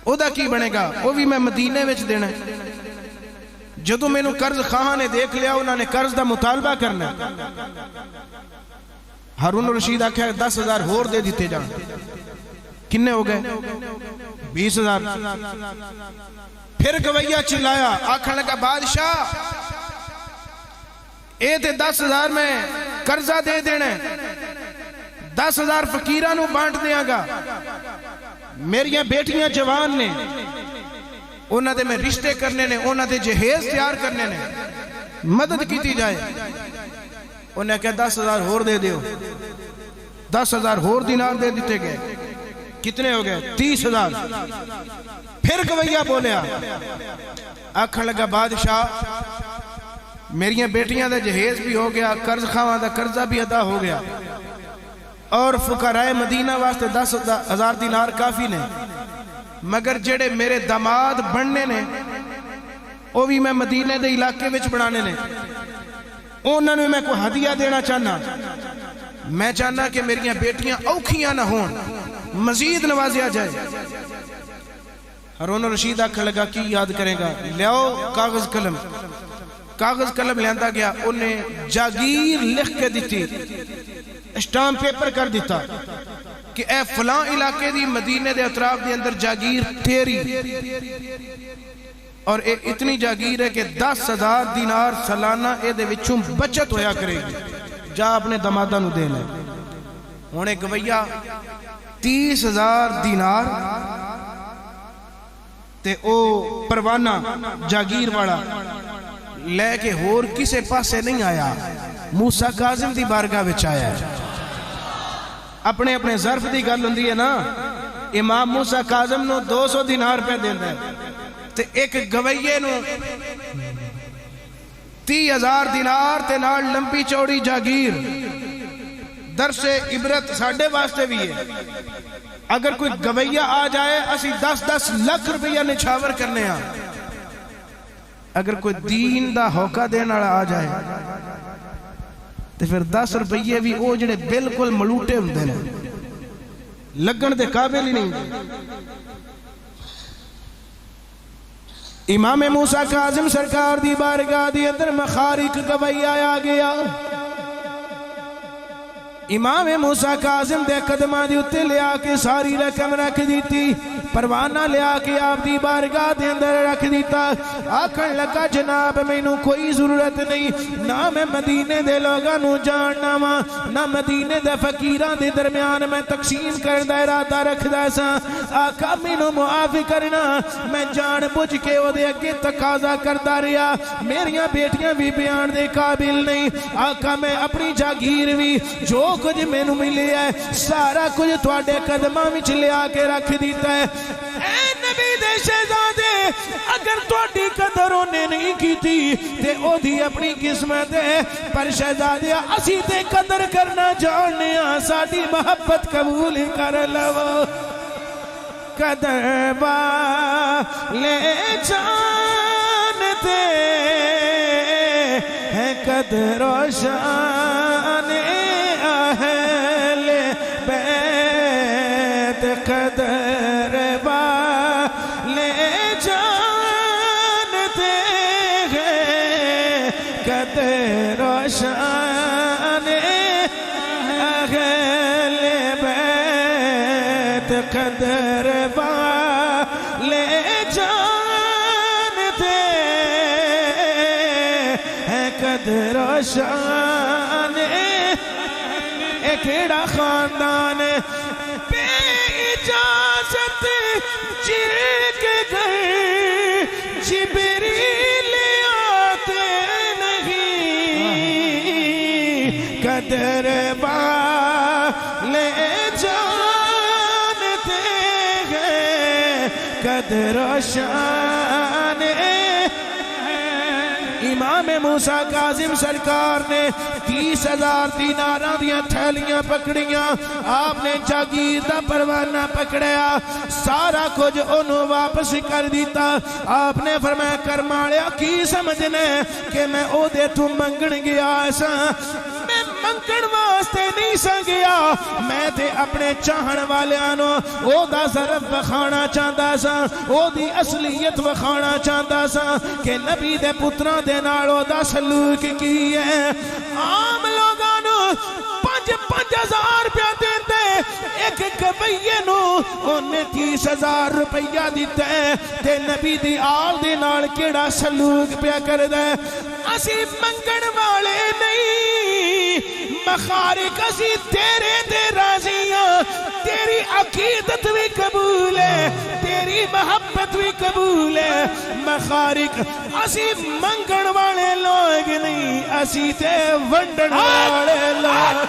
او دا کی بنے گا، وہ بھی میں مدینے وچ دینا ہے۔ جدو میں نو قرض خواہاں نے دیکھ لیا انہوں نے قرض دا مطالبہ کرنا ہے۔ ہارون رشید آکھا 10,000 ہور دے دیتے جان، کنے ہو گئے 20,000۔ پھر گویہ چلایا، آکھن لگا بادشاہ اے تے 10,000 میں قرضہ دے دینا ہے، 10,000 فقیران نو بانٹ دیا گا، میریاں بیٹیاں جوان نے، انہاں دے میں رشتے کرنے نے، انہاں دے جہیز تیار کرنے نے، مدد کیتی جائے۔ انہیں کہا 10,000 ہور دے دیو، 10,000 ہور دینار دے دیتے گئے، کتنے ہو گئے 30,000۔ پھر گویہ بولیا، آکھن لگا بادشاہ میریاں بیٹیاں دے جہیز بھی ہو گیا، قرض خواہاں دا قرضہ بھی ادا ہو گیا، اور فقراء مدینہ واسطے 10,000 دینار کافی نے، مگر جڑے میرے داماد بننے نے وہ بھی میں مدینے دے علاقے وچ بنانے نے، انہوں نے میں کوئی ہدیہ دینا چاہنا، میں چاہنا کہ میریاں بیٹیاں اوکھیاں نہ ہون، مزید نوازیا جائے۔ ہارون رشید آکھن لگا کی یاد کریں گا، لیاؤ کاغذ قلم، کاغذ قلم لیندہ گیا، انہیں جاگیر لکھ کے دیتی، اسٹامپ پیپر کر دیتا کہ اے فلاں علاقے دی مدینے دے اطراف دے اندر جاگیر تیری، اور اے اتنی جاگیر ہے کہ 10,000 دینار سالانہ اے دے وچوں بچت ہویا کرے گی، جا اپنے دمادہ نو دے لے۔ ہونے گویہ 30,000 دینار تے او پروانہ جاگیر والا لے کے ہور کسے پاسے نہیں آیا، موسیٰ کاظم دی بارگاہ وچ آیا ہے۔ اپنے اپنے ظرف دی گل ہوندی ہے نا، امام موسیٰ کاظم نو 200 دینار پہ دیندہ ہے تے ایک گویے نو 30,000 دینار تے نال لمبی چوڑی جاگیر۔ درس عبرت ساڑھے واسطے بھی ہے، اگر کوئی گویہ آ جائے اسی 10 لاکھ روپیہ نچھاور کرنے آ، اگر کوئی دین دا ہوکا دینا آ جائے تو پھر 10 روپیے بھی او جڑے بالکل ملوٹے ہوندے نے، لگن دے قابل ہی نہیں۔ امام موسیٰ کاظم سرکار دی بارگاہ دی اندر مخارق گویہ آیا گیا، امام موسیٰ کاظم دے قدمہ دی اتے لیا کے ساری رقم رکھ دیتی، پروانہ لیا کے آپ دی بارگاہ دے اندر رکھ دیتا، آکھن لگا جناب میں نو کوئی ضرورت نہیں، نہ میں مدینے دے لوگاں نو جاننا ماں، نہ مدینے دے فقیران دے درمیان میں تقسیم کردہ ارادہ رکھ دا سا، آقا میں نو معافی کرنا، میں جان بجھ کے وہ دے اگے تقاضا کردہ رہا، میریاں بیٹیاں بھی بیان دے قابل نہیں، آقا میں اپنی جاگیر بھی جو کچھ میں نو ملے ہے سارا کچھ تواڈے قدمہ وچ لیا کے رکھ دیتا ہے۔ اے نبی دے شہزادے، اگر تواڈی قدر انہیں نہیں کی تھی تے او دی اپنی قسمت ہے، پر شہزادے اسی تے قدر کرنا جاننے ہاں، ساڈی محبت قبول کر لو، قدر والے جانتے ہیں قدر و شان اہل بیت قدر والے جانتے ہیں قدر و شان اہل بیت قدر والے جانتے ہیں قدر و شان ایکڑا خاندان بے اجازت جن کے گھر جبریل آتے نہیں قدر والے جانتے ہیں قدر و شان امام موسیٰ کاظم سرکار نے 30,000 دیناراں دیاں تھیلیاں پکڑیاں آپ نے جاگیر دا پروانہ پکڑیا سارا کچھ انہوں واپس کر دیتا آپ نے فرمایا کرماڑیا کی سمجھنے کہ میں او دے تو منگن گیا ایسا میں منگن واسطے نہیں سا گیا میں تے اپنے چاہن والے آنو او دا ظرف بخانا چاہتا سا او دی اصلیت بخانا چاہتا سا کہ نبی دے پتران دے نالو دا سلوک کی ہے عام لوگانو 5,000 روپیہ دیتے ایک کبھئیے نو انہیں 30,000 روپیہ دیتے تے نبی دی آل دی نال کیڑا سلوک پیا کر دے اسی منگن والے نہیں مخارق اسی تیرے دے راضیاں تیری عقیدت بھی قبول ہے تیری محبت بھی قبول ہے مخارق اسی منگن والے لوگ نہیں اسی تے ونڈن والے لوگ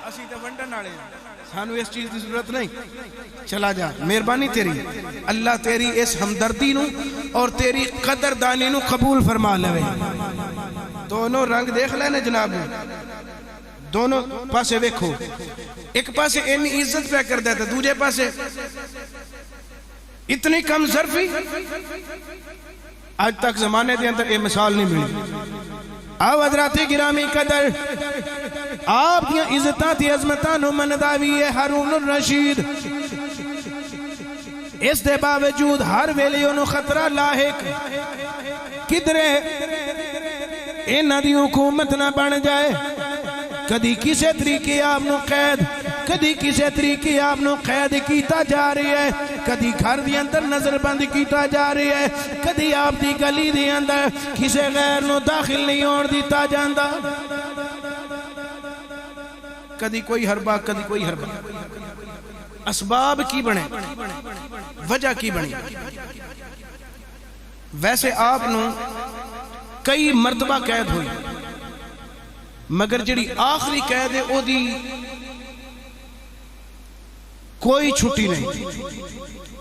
اسی تے ونڈن والے سانو اس چیز کی ضرورت نہیں چلا جا مہربانی تیری اللہ تیری اس ہمدردی نو اور تیری قدردانی نو قبول فرما لے دونوں رنگ دیکھ لینے جناب نے دونوں پاسے ویکھو ایک پاسے اینی عزت پہ کر دیتا دوجہ پاسے اتنی کم ظرفی آج تک زمانے دے اندر یہ مثال نہیں ملی آو حضرات گرامی قدر آپ دیا عزتاں تھی عظمتانو منداوی ہے ہارون الرشید اس دے باوجود ہر ویلیوں نو خطرہ لاحق کدرے انہاں دی حکومت نہ بن جائے کدی کسے طریقے آپ نو قید کدی کسے طریقے آپ نو قید کیتا جا رہی ہے کدی گھر دی اندر نظر بند کیتا جا رہی ہے کدی آپ دی گلی دی اندر کسے غیر نو داخل نہیں ہوڑ دیتا جاندہ کدی کوئی حربہ کدی کوئی حربہ اسباب کی بنے وجہ کی بنے ویسے آپ نو کئی مرتبہ قید ہوئی مگر جڑی آخری قید ہے او دی کوئی چھٹی نہیں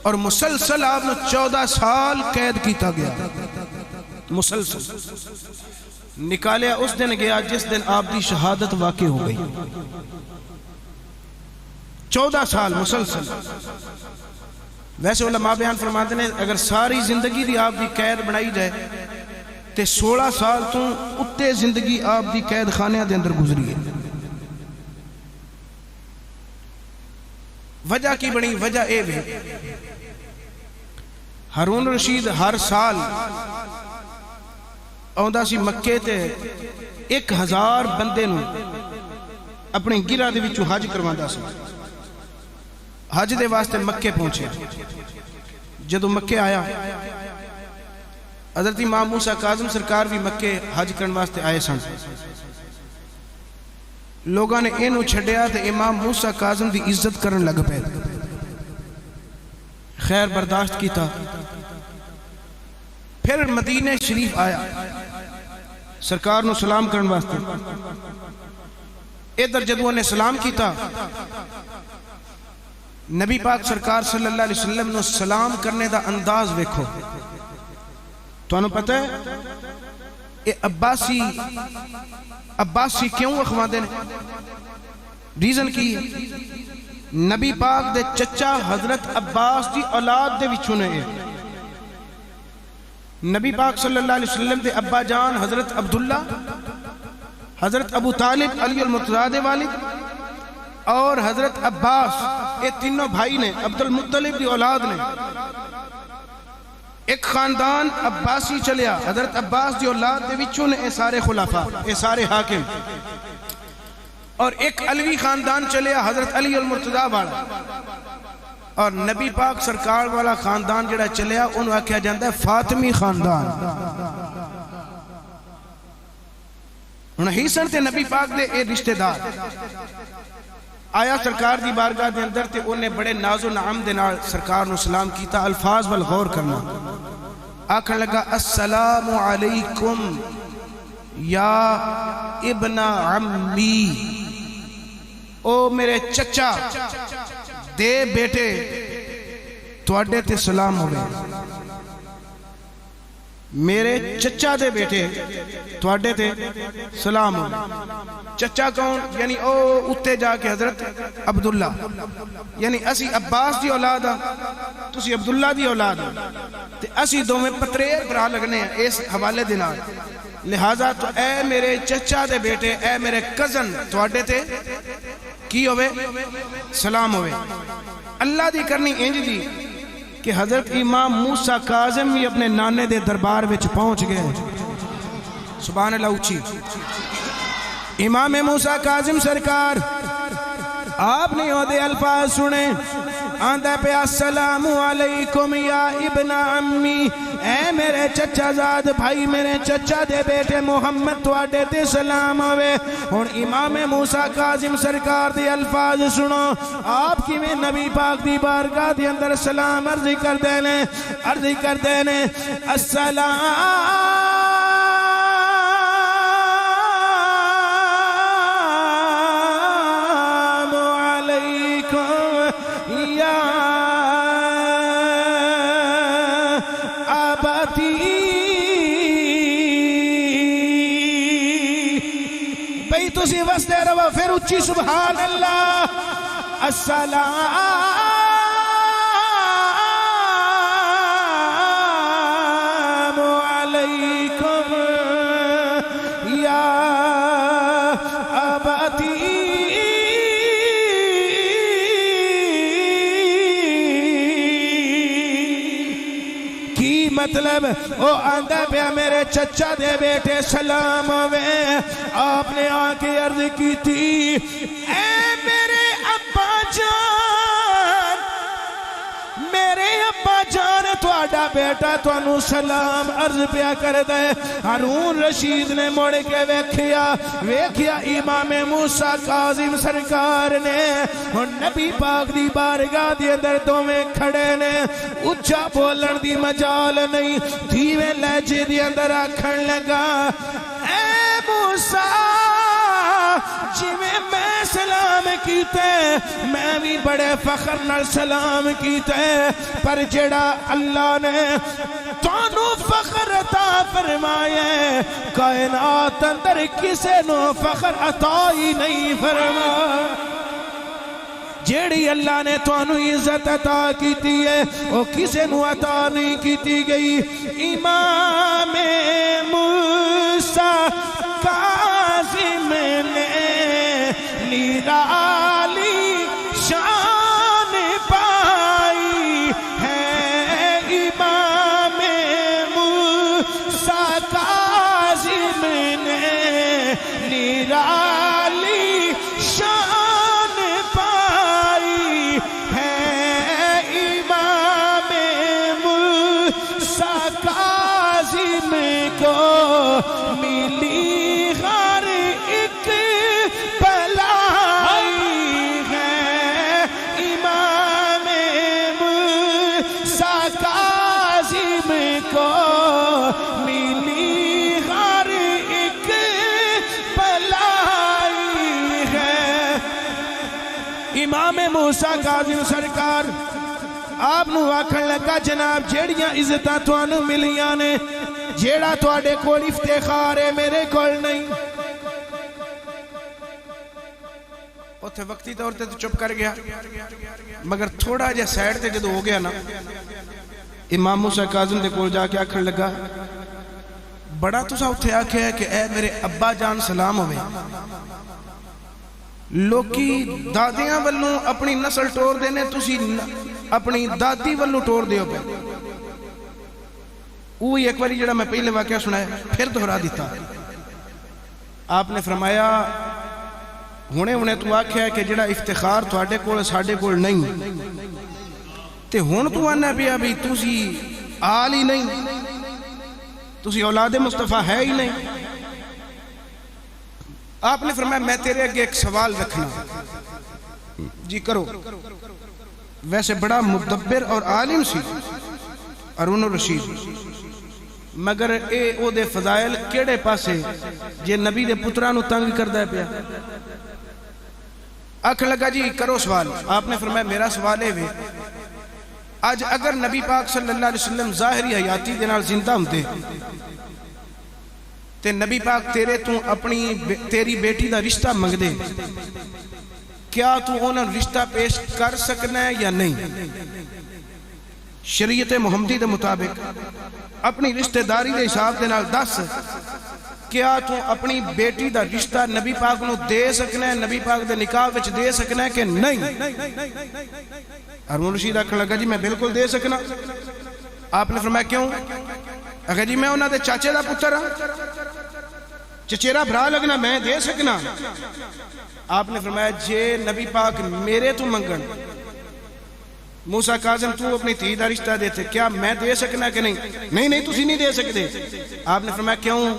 اور مسلسل آپ نے 14 سال قید کیتا گیا مسلسل نکالیا اس دن گیا جس دن آپ دی شہادت واقع ہو گئی 14 سال مسلسل ویسے علماء بیان فرماتے ہیں اگر ساری زندگی دی آپ دی قید بنائی جائے تے 16 سال تو اتے زندگی آپ دی قید خانے دے اندر گزری ہے وجہ کی بنی وجہ اے بھی ہارون رشید ہر سال آؤندہ سی مکے تے 1000 بندے نو اپنے گرہ دے وچوں حج کرواندہ سی حج دے واسطے مکے پہنچے جدو مکے آیا حضرت امام موسیٰ کاظم سرکار بھی مکے حج کرن واسطے آئے سن لوگاں نے اینو چھڑیا تے امام موسیٰ کاظم دی عزت کرن لگ پہ خیر برداشت کیتا پھر مدینہ شریف آیا سرکار نو سلام کرن واسطے ادھر جدو نے سلام کیتا نبی پاک سرکار صلی اللہ علیہ وسلم نو سلام کرنے دا انداز ویکھو تو انہوں پتہ ہے یہ عباسی کیوں اخوان دینے ریزن کی نبی پاک دے چچا حضرت عباس دی اولاد دے وچھونے ہیں نبی پاک صلی اللہ علیہ وسلم دے ابا جان حضرت عبداللہ حضرت ابو طالب علی المرتضیٰ دے والد اور حضرت عباس، یہ تینوں بھائی نے، عبد المطلب دی اولاد نے. ایک خاندان عباسی چلیا، حضرت عباس دی اولاد دے وچوں نے اے سارے خلافہ، اے سارے حاکم. اور ایک علوی خاندان چلیا، حضرت علی المرتضیٰ والا. اور نبی پاک سرکار والا خاندان جڑا چلیا انہوں آکھیا جاندہ ہے فاطمی خاندان. انہی سن تے نبی پاک دے اے رشتہ دار آیا سرکار دی بارگاہ دے اندر تے انہیں بڑے ناز و نعم دے نال سرکار نو سلام کیتا. الفاظ والغور کرنا. آکھن لگا السلام علیکم یا ابن عمی، او میرے چچا دے بیٹے تواڈے تے سلام ہوئے. میرے چچا دے بیٹے تواڈے تے سلام ہوئے. چچا کون؟ یعنی او اتے جا کے حضرت عبداللہ، یعنی اسی عباس دی اولاد ہاں، تسی عبداللہ دی اولاد ہاں، تے اسی دو میں پتریر برا لگنے ہیں اس حوالے دے نال. لہٰذا تو اے میرے چچا دے بیٹے، اے میرے کزن تواڈے تے کی ہوئے؟ سلام ہوئے. اللہ دی کرنی انج دی کہ حضرت امام موسیٰ کاظم بھی اپنے نانے دے دربار وچ پہنچ گئے. سبحان اللہ اچھی. امام موسیٰ کاظم سرکار آپ نے وہ دے الفاظ سنے. آندہ پہ السلام علیکم یا ابن عمی، اے میرے چچا زاد بھائی، میرے چچا دے بیٹے محمد تواڈے تے سلام ہوئے. اور امام موسیٰ کاظم سرکار دے الفاظ سنو. آپ کی میں نبی پاک دی بارگاہ دے اندر سلام عرض کر دینے السلام تسی وستے رہو پھر اچھی سبحان اللہ. السلام علیکم یا ابتی. کی مطلب؟ او آندہ پہ میرے چچا دے بیٹے سلام ہوئے. آپ نے آکے عرض کی تھی اے میرے ابا جان، میرے ابا جان تواڈا بیٹا تانوں سلام عرض پیا کر دے. ہارون رشید نے مڑ کے ویکھیا امام موسیٰ کاظم سرکار نے اور نبی پاک دی بارگاہ دی اندر دوویں کھڑے نے. اچھا بولن دی مجال نہیں، دھیویں لہجے دی اندر آکھن لگا اے موسیٰ جی میں سلام کیتے، میں بھی بڑے فخر نال سلام کیتے، پر جڑا اللہ نے تانوں فخر عطا فرمائے کائنات اندر کسے نو فخر عطا ہی نہیں فرمایا. جیڑی اللہ نے تانوں عزت عطا کیتی ہے وہ کسے نو عطا نہیں کیتی گئی. امام موسیٰ کاظم نے نرالی شان پائی ہے. امام موسیٰ کاظم نے نرالی شان پائی ہے. امام موسیٰ کاظم کو ملی ہر ایک بلائی ہے. امام موسیٰ کاظم کو ملی ہر ایک بلائی ہے. امام موسیٰ کاظم سرکار آپ نو آکھن لگا جناب جیڑیاں عزتاں تانوں ملیاں نے، جیڑا تواڈے کول افتخار ہے میرے کول نہیں. اوتھے وقتی طور تے چپ کر گیا، مگر تھوڑا جا سائڈ تے جدو ہو گیا نا امام موسیٰ کاظم دے کول جا کے آکھن لگا بڑا تسا اوتھے آکھیا ہے کہ اے میرے ابا جان سلام ہوئے، لوکی دادیاں والوں اپنی نسل ٹور دینے تسی اپنی دادی والوں ٹور دیو پہ وہی ایک باری جڑا میں پہلے واقعہ سنایا پھر دہرا دیتا آپ نے فرمایا ہونے تو آکھیا ہے کہ جڑا افتخار تھوڑے کول ساڈے کول نہیں تے ہن تو آنا پیا بھی تسی آل ہی نہیں تسی اولاد مصطفیٰ ہے ہی نہیں آپ نے فرمایا میں تیرے اگے ایک سوال رکھنا جی کرو ویسے بڑا مدبر اور عالم سی ہارون الرشید مگر اے او دے فضائل کیڑے پاسے جے نبی دے پترانو تنگ کردہ ہے پیا اکھ لگا جی کرو سوال آپ نے فرمایا میرا سوال ہے وے آج اگر نبی پاک صلی اللہ علیہ وسلم ظاہری حیاتی دے نال زندہ ہوندے تے نبی پاک تیری بیٹی دا رشتہ منگ دے کیا تو انہاں رشتہ پیش کر سکنا ہے یا نہیں شریعت محمدی دے مطابق اپنی رشتہ داری دے حساب دے نال دس کیا تو اپنی بیٹی دا رشتہ نبی پاک نو دے سکنا ہے نبی پاک دے نکاح وچ دے سکنا ہے کہ نہیں ہارون رشید آکھن لگا جی میں بالکل دے سکنا آپ نے فرمایا کیوں اگر جی میں انہاں دے چاچے دا پتر ہاں چچیرا بھرا لگنا میں دے سکنا آپ نے فرمایا جے نبی پاک میرے تو منگن موسیٰ کاظم تو اپنی تھی دا رشتہ دیتے کیا میں دے سکنا کہ نہیں تسی نہیں دے سکتے آپ نے فرمایا کیوں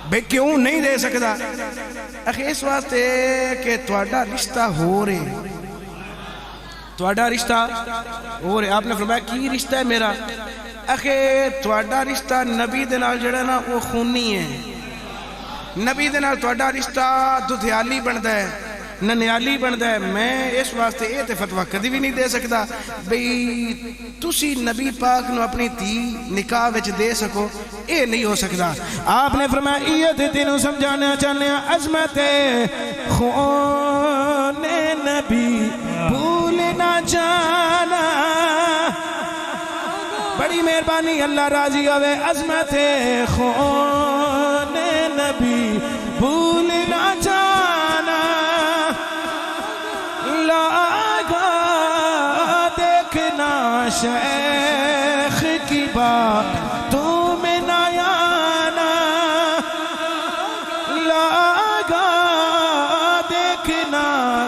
بھئی کیوں نہیں دے سکتا اخی اس واسطے کہ تواڈا رشتہ ہو رہے تواڈا رشتہ ہو رہے آپ نے فرمایا کی رشتہ ہے میرا اخی تواڈا رشتہ نبی دے نال جڑا نا وہ خونی ہے نبی دے نال تواڈا رشتہ ددھیالی بندا ہے ننیالی بندا ہے میں اس واسطے اے تے فتویٰ کدی بھی نہیں دے سکتا بھئی تسی نبی پاک نو اپنی تھی نکاح وچ دے سکو اے نہیں ہو سکتا آپ نے فرمایا یہ تے تینوں سمجھانا چاہنے عظمت خون نبی بھول نہ جانا بڑی مہربانی اللہ راضی ہوئے عظمت خون نبی بھول نہ جانا لاغا دیکھنا شیخ کی بات تو میں نیانا لاغا دیکھنا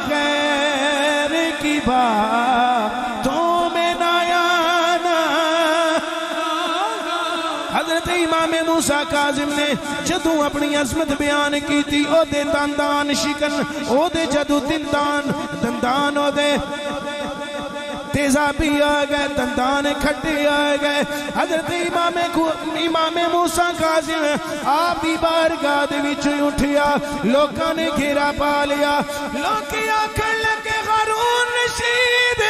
غیر کی بات تو میں نیانا حضرت امام موسیٰ کاظم نے جدوں اپنی عظمت بیان کی تھی او دے دندان شکن او دے جدو دندان او دے تیزابی آگئے دندان کھٹی آگئے حضرت امام موسیٰ کاظم آپ دی بارگاہ دے وچ اٹھیا لوکاں نے گھیرا پا لیا لوکی آکھن لگے ہارون رشید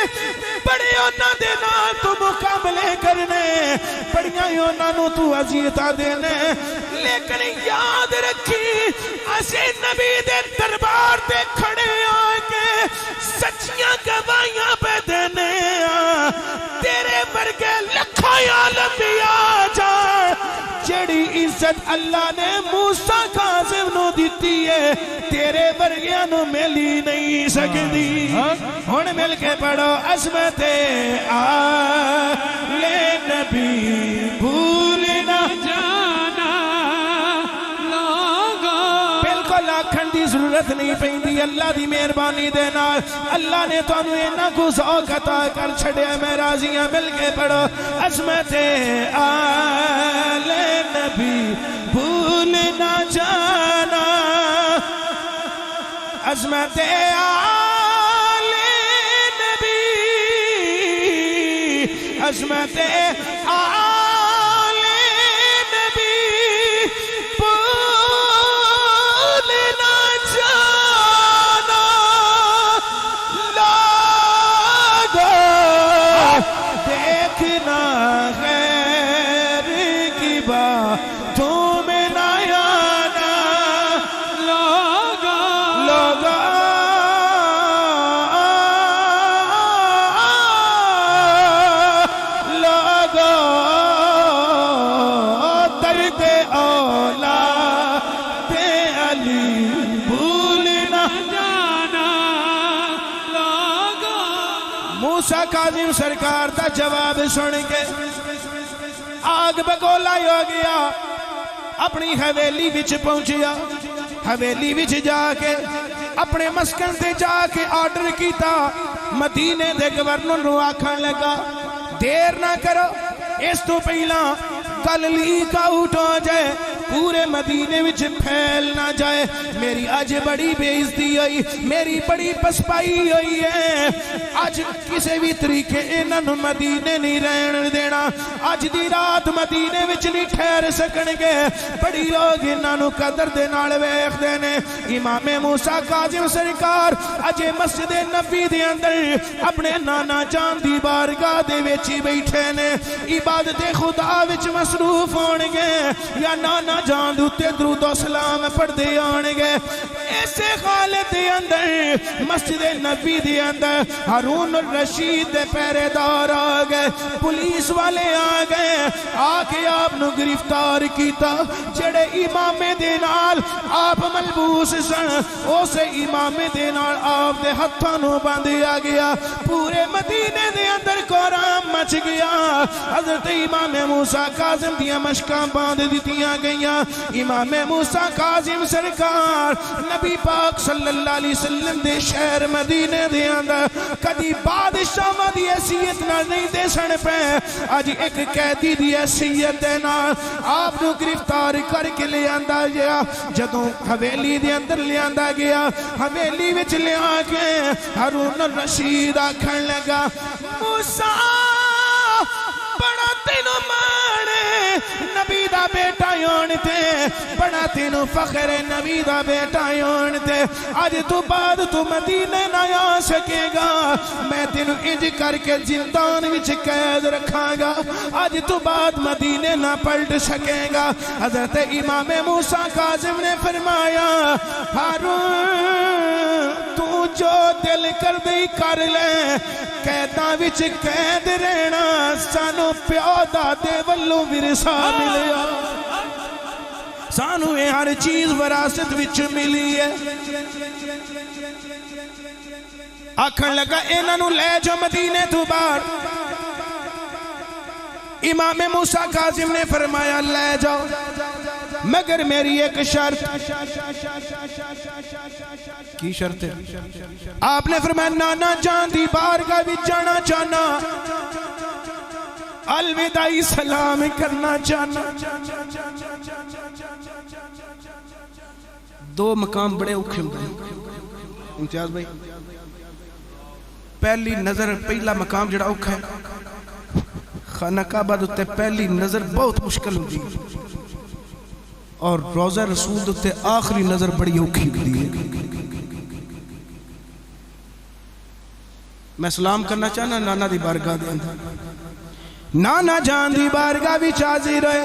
بڑے انہاں دے نال تو مقابلے کرنے بڑیاں انہاں نو تو اذیتاں دینے لیکن یاد رکھی اسے نبی دے دربار تے کھڑے آگے سچیاں گواہیاں پہ دینے تیرے ورگے لکھاں انبیاء جان جڑی عزت اللہ نے موسیٰ کاظم نو دیتی ہے تیرے ورگیاں نو ملی نہیں سکتی ہن مل کے پڑھو عظمت آل نبی بھول نہ جانا بالکل آکھن دی ضرورت نہیں پیندی اللہ دی مہربانی دے نال اللہ نے تانوں انہاں کو ذوق عطا کر چھڑیا میں راضی ہاں مل کے پڑھو عظمت آل نبی بھول نہ جانا عظمت آل نبی عظمت آل نبی بھول نہ جانا لاغا دیکھنا غیر کی باتوں میں نہ آنا لاغا لاغا موسیٰ کاظم سرکار دا جواب سن کے آگ بگولا ہو گیا، اپنی حویلی وچ پہنچیا، حویلی وچ جا کے اپنے مسکن تے جا کے آرڈر کیتا، مدینے دے گورنر نو آکھن لگا دیر نہ کرو، اس تو پہلا گل لیک آؤٹ ہو جائے، پورے مدینے وچ پھیل نہ جائے، میری آج بڑی بے عزتی ہوئی، میری بڑی پسپائی ہوئی ہے، آج کسے بھی طریقے انہوں مدینے نہیں رہن دینا، آج دی رات مدینے وچ نہیں ٹھہر سکن گے، بڑی لوگ انہوں قدر دے نال ویکھ دینے۔ امام موسیٰ کاظم سرکار اج مسجد نبی دے اندر اپنے نانا جان دی بارگاہ دے وچ بیٹھے نے، عبادت خدا وچ مصروف ہون گے، یا نانا جان دوتے درود و سلام پڑھ دے آنے گے۔ ایسے حالت دے اندر مسجد نبی دے اندر ہارون الرشید دے پہرے دار آ گئے، پولیس والے آ گئے، آ کے آپ نو گرفتار کیتا، جڑے امام دے نال آپ ملبوس سن، اسے امام دے نال آپ دے ہتھاں نو باندھیا گیا، پورے مدینے دے اندر قرآن مچ گیا، حضرت امام موسیٰ کاظم دیاں مشکاں باندھ دیتیاں گئیاں۔ امام موسیٰ کاظم سرکار نبی پاک صلی اللہ علیہ وسلم دے شہر مدینے دے اندر کدی بادشاہ دی حیثیت نہ نہیں دے سن پہ، آج ایک قیدی دی حیثیت نہ آپ نو گرفتار کر کے لے آندا گیا، جدوں حویلی دے اندر لے آندا گیا، حویلی وچ لے آ کے ہارون الرشید آکھن لگا موسیٰ بڑا تینوں مانے نبی دا بیٹا یون تے، بڑا تینوں فخر نبی دا بیٹا یون تے، آج تو بعد تو مدینے نہ آ سکے گا، میں تینوں انج کر کے زندان وچ قید رکھاں گا، آج تو بعد مدینے نہ پلٹ سکے گا۔ حضرت امام موسیٰ کاظم نے فرمایا ہارون تو جو دل کر دے کر لے، قیداں وچ قید رہنا سانو پیو دادے ولوں ورثہ ملیا، سانو یہ ہر چیز وراثت وچ ملی ہے۔ آکھن لگا انہاں نو لے جو مدینے تو باہر، امام موسیٰ کاظم نے فرمایا لے جاؤ، مگر میری ایک شرط۔ کی شرط ہے؟ آپ نے فرمایا نانا جان دی بارگاہ بھی جانا چاہنا، الوداعی سلام کرنا چاہنا۔ دو مقام بڑے اوکھے ہوتے ہیں امتیاز بھائی، پہلی نظر پہلا مقام جڑا اوکھا ہے خانہ کعبہ دوتے پہلی نظر بہت مشکل ہوتی ہے، اور روضہ رسول دوتے آخری نظر بڑی اوکھی ہوتی ہے۔ میں سلام کرنا چاہنا نانا دی بارگاہ دے اندر، نانا جان دی بارگاہ بھی حاضر ہے،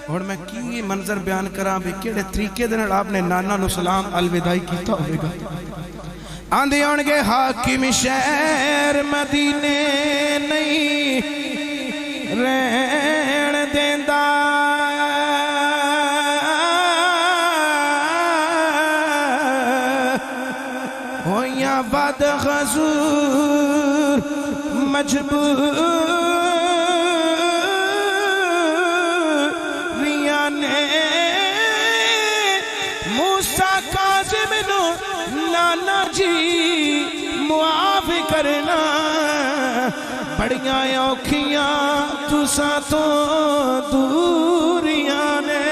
اور میں کی منظر بیان کراں بھی کیڑے طریقے دے نال آپ نے نانا نو سلام الوداعی کیتا ہوئے گا۔ آندے آنگے حاکم شہر مدینے نہیں رہن دیندا، ہویاں بد غزور مجبوریاں نے موسیٰ کاظم نو نانا جی معاف کرنا، بڑیاں اوکھیاں تساں تو دوریاں نے،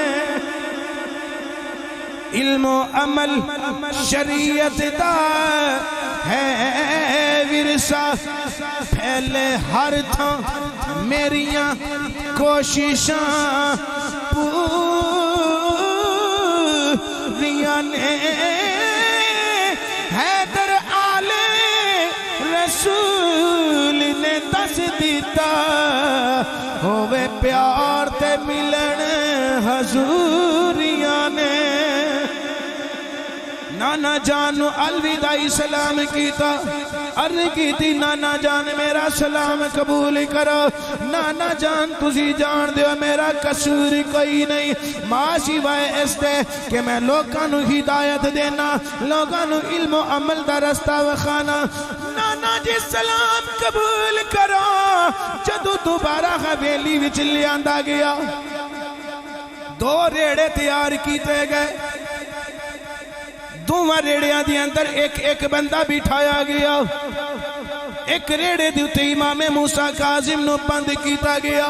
علم و عمل شریعت دا ہے ورثہ، پھیلے ہر تھاں میریاں کوششاں پوریاں نے، حیدر آل رسول نے دس دیتا، ہوئے پیار تے ملن حضوریاں نے، نہ نانا جان نو الوداعی سلام کیتا، عرض کیتی نانا جان میرا سلام قبول کرو، نانا جان تسی جان دیو میرا قصور کوئی نہیں، ماں سوائے اس دے کہ میں لوگاں نو ہدایت دینا، لوگاں نو علم و عمل دا رستہ وکھانا۔ نانا جی سلام قبول کرو، جدو دوبارہ حویلی وچ لیاندا گیا، دو ریڑے تیار کیتے گئے، دوواں ریڑیاں دی اندر ایک ایک بندہ بٹھایا گیا، ایک ریڑے دی تے امام موسیٰ کاظم نو بند کیتا گیا،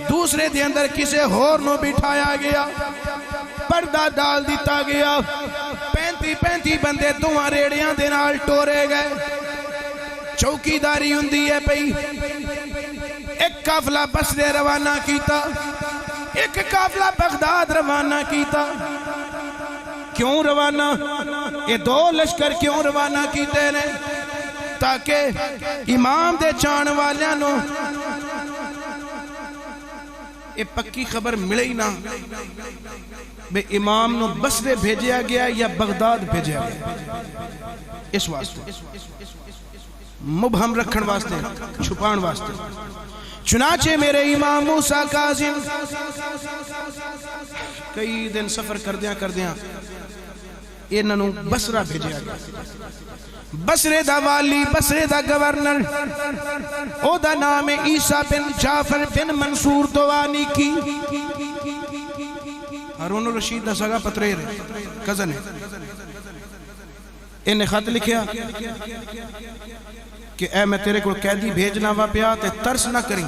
دوسرے دی اندر کسے ہور نو بٹھایا گیا، پردہ ڈال دیتا گیا، 35 بندے دوواں ریڑیاں دے نال ٹورے گئے، چوکی داری ہوندی ہے پئی، ایک قافلہ بصرے روانہ کیتا، ایک قافلہ بغداد روانہ کیتا۔ کیوں روانہ؟ یہ دو لشکر کیوں روانہ کیتے نے؟ تاکہ امام دے چان والیاں نو یہ پکی خبر ملے ہی نہ بے امام نو بصرے بھیجیا گیا یا بغداد بھیجیا گیا، اس واسطے مبہم رکھن واسطے، چھپان واسطے۔ چنانچہ میرے امام موسیٰ کاظم کئی دن سفر کردیاں انہوں بصرہ بھیجیا گیا، بصرے دا والی، بصرے دا گورنر، او دا نام عیسیٰ بن جعفر بن منصور دوانی کی، ہارون الرشید دا سگا پتریر ہے، کزن ہے، انہیں خط لکھیا کہ اے میں تیرے کو قیدی بھیجنا وا پیا تے ترس نہ کریں،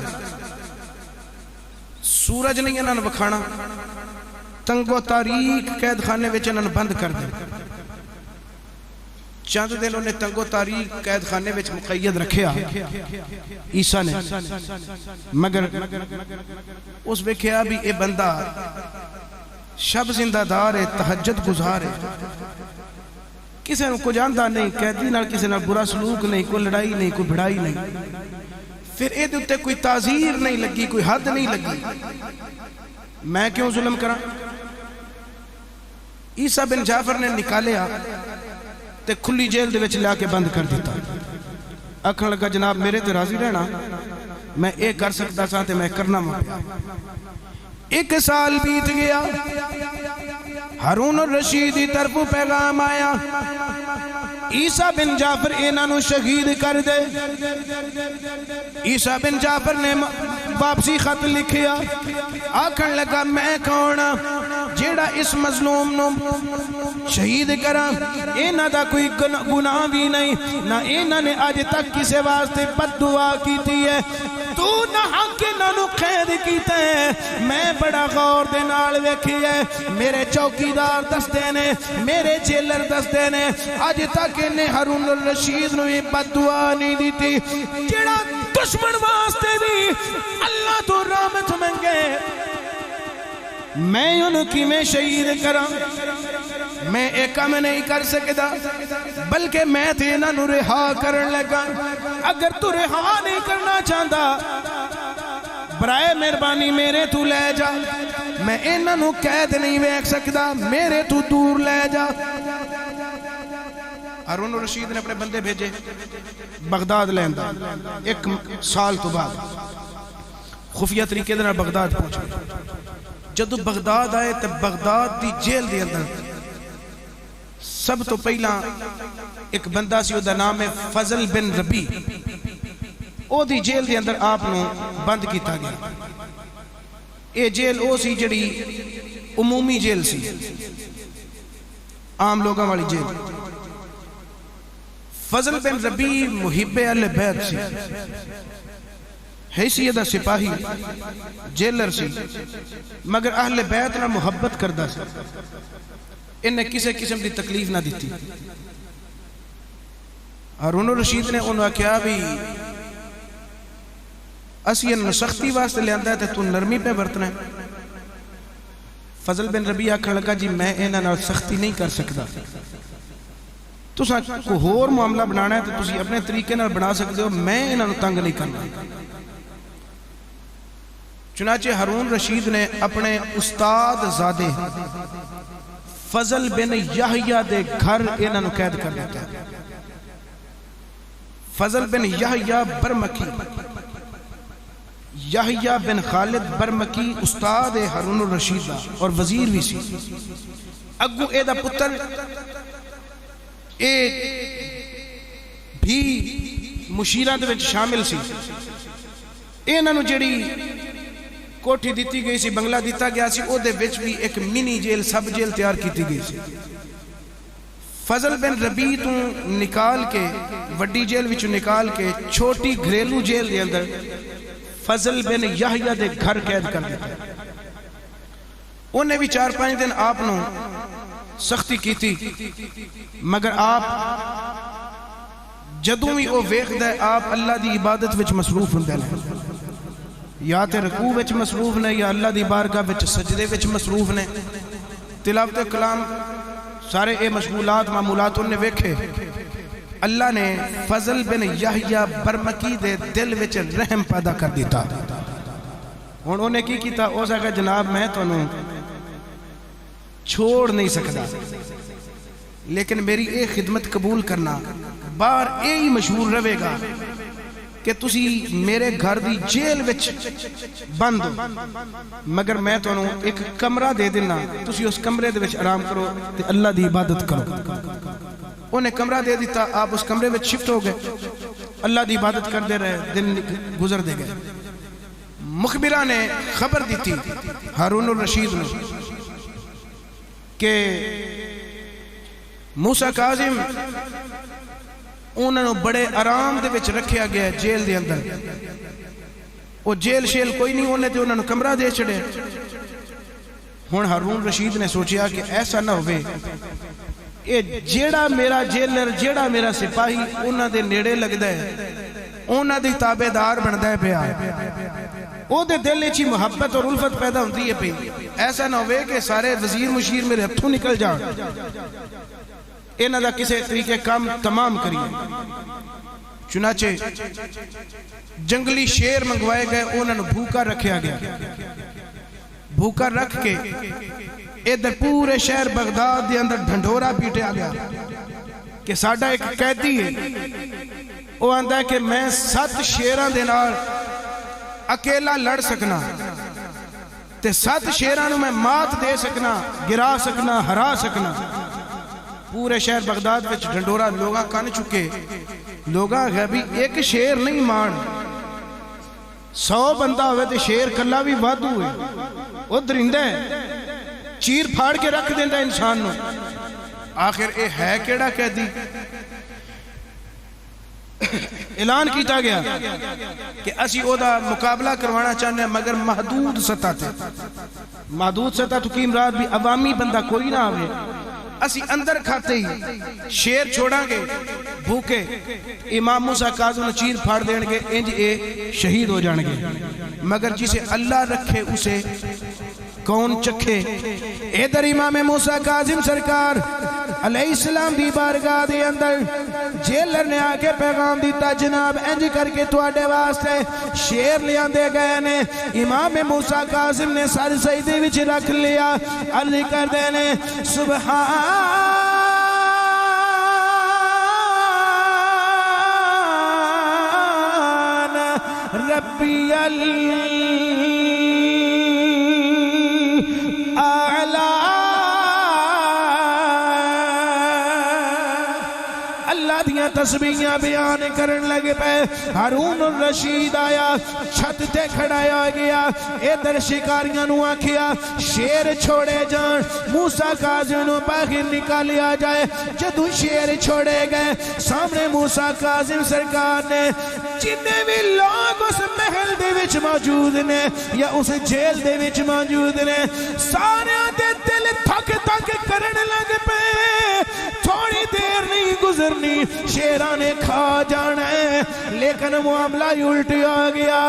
سورج نہیں انہوں نے بکھانا، تنگو تاریک قید خانے وچ انہوں نے بند کر دیں، چند دن انہیں تنگو تاریک قید خانے وچ مقید رکھیا عیسیٰ نے، مگر اس ویکھیا بھی اے بندہ شب زندہ دار ہے، تہجد گزار ہے، کسی نے کو جاندہ نہیں، قیدی نال کسی نے برا سلوک نہیں، کوئی لڑائی نہیں، کوئی بھڑائی نہیں، پھر اے دوتے کوئی تعزیر نہیں لگی، کوئی حد نہیں لگی، میں کیوں ظلم کرا؟ عیسیٰ بن جعفر نے نکالیا تے کھلی جیل دے وچ لیا کے بند کر دیتا، اکھن لگا جناب میرے تے راضی رہنا، میں اے کر سکتا سا تے میں کرنا ماں۔ ایک سال بیت گیا، ہارون الرشید دی طرف پیغام آیا، عیسیٰ بن جعفر انہوں شہید کر دے۔ عیسیٰ بن جعفر نے واپسی خط لکھیا، آکھن لگا میں کون جیڑا اس مظلوم نو شہید کرا، انہاں دا کوئی گناہ بھی نہیں، نہ انہاں نے آج تک کسے واسطے بد دعا کیتی ہے، تو نہ حق انہوں قید کیتے ہیں۔ میں بڑا غور دے نال ویکھی ہے، میرے چوکیدار دستے نے، میرے جیلر دستے نے، آج تک انہیں ہارون الرشید نو بد دعا نہیں دیتی، جیڑا دشمن واسطے بھی اللہ تو رحمت منگے، میں ان کی میں شہید کرا، میں ایک کام نہیں کر سکتا، بلکہ میں تے انہوں رہا کرن لگا۔ اگر تو رہا نہیں کرنا چاہتا، برائے مہربانی میرے تو لے جا، میں انہوں قید نہیں ویکھ سکتا، میرے تو دور لے جا۔ ہارون الرشید نے اپنے بندے بھیجے بغداد لیندا، ایک سال تو بعد خفیہ طریقے دے نال بغداد پہنچے۔ جدو بغداد آئے تو بغداد دی جیل دی اندر سب تو پہلا ایک بندہ سی، دا نام ہے فضل بن ربی، او دی جیل دی اندر آپ نو بند کیتا گیا۔ اے جیل او سی جڑی عمومی جیل سی، عام لوگاں والی جیل۔ فضل بن ربی محب اہل بیت سی، حیثیت دا سپاہی جیلر سی، مگر اہل بیت نہ محبت کردہ سی، انہیں کسی قسم دی تکلیف نہ دیتی۔ ہارون الرشید نے انہوں کہا بھی اسی انہوں سختی واسطے لے آندہ ہے تو نرمی پہ برتنا ہے۔ فضل بن ربی آکھن لگا جی میں انہوں سختی نہیں کر سکتا، تو کو ہور معاملہ بنانا ہے تو تسی اپنے طریقے نہ بنا سکتے ہو، میں انہوں تنگ نہیں کرنا۔ چنانچہ ہارون رشید نے اپنے استاد زادے فضل بن یحییٰ دے گھر انہاں نو قید کر دیتا ہے. فضل بن یحییٰ برمکی، یحییٰ بن خالد برمکی استاد ہارون الرشید دا اور وزیر بھی سی. اگو اے دا پتر اے بھی مشیرہ دے وچ شامل سی. انہاں نو جڑی کوٹھی دیتی گئی سی، بنگلہ دیتا گیا سی، او دے وچ بھی ایک منی جیل، سب جیل تیار کیتی گئی سی. فضل بن ربیع تو نکال کے وڈی جیل وچ نکال کے چھوٹی گھریلو جیل دے اندر فضل بن یحییٰ دے گھر قید کر دیتا. انہیں بھی 4-5 دن آپ نو سختی کی تھی، مگر آپ جدوں بھی او ویکھدا ہے آپ اللہ دی عبادت وچ مصروف ہوندے نے، یا تے رکوع وچ مصروف نے یا اللہ دی بارگاہ وچ سجدے وچ مصروف نے. تلاوت کلام سارے اے مشغولات معمولات انہیں ویکھے. اللہ نے فضل بن یحییٰ برمکی دے دل وچ رحم پیدا کر دیتا. ہن انہیں کی کیتا؟ او سکا جناب میں تانوں چھوڑ نہیں سکتا، لیکن میری اے خدمت قبول کرنا، بار اے ہی مشہور رہے گا کہ تسی میرے گھر دی جیل وچ بند ہو، مگر میں تانوں ایک کمرہ دے دینا، تسی اس کمرے دے وچ آرام کرو تے اللہ دی عبادت کرو. انہیں کمرہ دے دیتا، آپ اس کمرے وچ شفٹ ہو گئے، اللہ دی عبادت کر دے رہے، دن گزر دے گئے. مخبرہ نے خبر دی تھی ہارون الرشید نے کہ موسیٰ کاظم انہوں نے بڑے آرام دے وچ رکھیا گیا ہے جیل دے اندر. وہ جیل شیل کوئی نہیں، انہوں نے کمرہ دے چڑے. ہن ہارون رشید نے سوچیا کہ ایسا نہ ہوئے اے جیڑا میرا جیلر، جیڑا میرا سپاہی انہاں دے نیڑے لگدا ہے، انہاں دی تابعدار بندا ہے پیا، او دے دل وچ محبت اور الفت پیدا ہوندی ہے پئی. ایسا نہ ہوئے کہ سارے وزیر مشیر میرے ہتھوں نکل جان، انہاں دا کسے طریقے کام تمام کریے. چنانچہ جنگلی شیر منگوائے گئے، انہاں نو بھوکا رکھیا گیا. بھوکا رکھ کے ادھر پورے شہر بغداد دے اندر ڈھنڈورا پیٹیا گیا کہ ساڈا ایک قیدی ہے، وہ آندا ہے کہ میں 7 شیراں دے نال اکیلا لڑ سکنا تے 7 شیراں نو میں مات دے سکنا، گرا سکنا، ہرا سکنا. پورے شہر بغداد وچ ڈھنڈورا لوگاں کن چکے. لوگاں ہے بھی ایک شیر نہیں مان، 100 بندہ ہوئے تے شیر کلا بھی وادو ہوئے. وہ درندہ ہے، چیر پھاڑ کے رکھ دیندہ انسان نو. آخر اے ہے کیڑا قیدی؟ اعلان کیتا گیا کہ اسی او دا مقابلہ کروانا چاہنے ہیں، مگر محدود سطح تے. محدود سطح تو کی مراد بھی عوامی بندہ کوئی نہ آوے. اسی اندر کھاتے ہی شیر چھوڑاں گے بھوکے، امام موسیٰ کاظم چیر پھاڑ دیں گے، انج اے شہید ہو جان گے. مگر جسے اللہ رکھے اسے کون چکھے. ادھر امام موسیٰ کاظم سرکار علیہ السلام دی بارگاہ دے اندر جیلر نے آکے پیغام دیتا، جناب انج کر کے تواڈے واسطے شیر لیاں دے گئے نے. امام موسیٰ کاظم نے سر سجدے وچ رکھ لیا، عرض کر دینے سبحان ربی تسبیحاں بیان کرن لگے پہ. ہارون الرشید آیا، چھت تے کھڑایا گیا، ادھر شکاریاں نو آکھیا شیر چھوڑے جان، موسیٰ کاظم نو باہر نکالیا جائے. جدو شیر چھوڑے گئے، سامنے موسیٰ کاظم سرکار نے جنہیں بھی لوگ اس محل دے وچ موجود نے یا اس جیل دے وچ موجود نے، سارے دے دل تھک تھک کرن لگ پہ. تھوڑی دیر نہیں گزرنی، شیران نے کھا جانا ہے، لیکن معاملہ ہی الٹی آ گیا.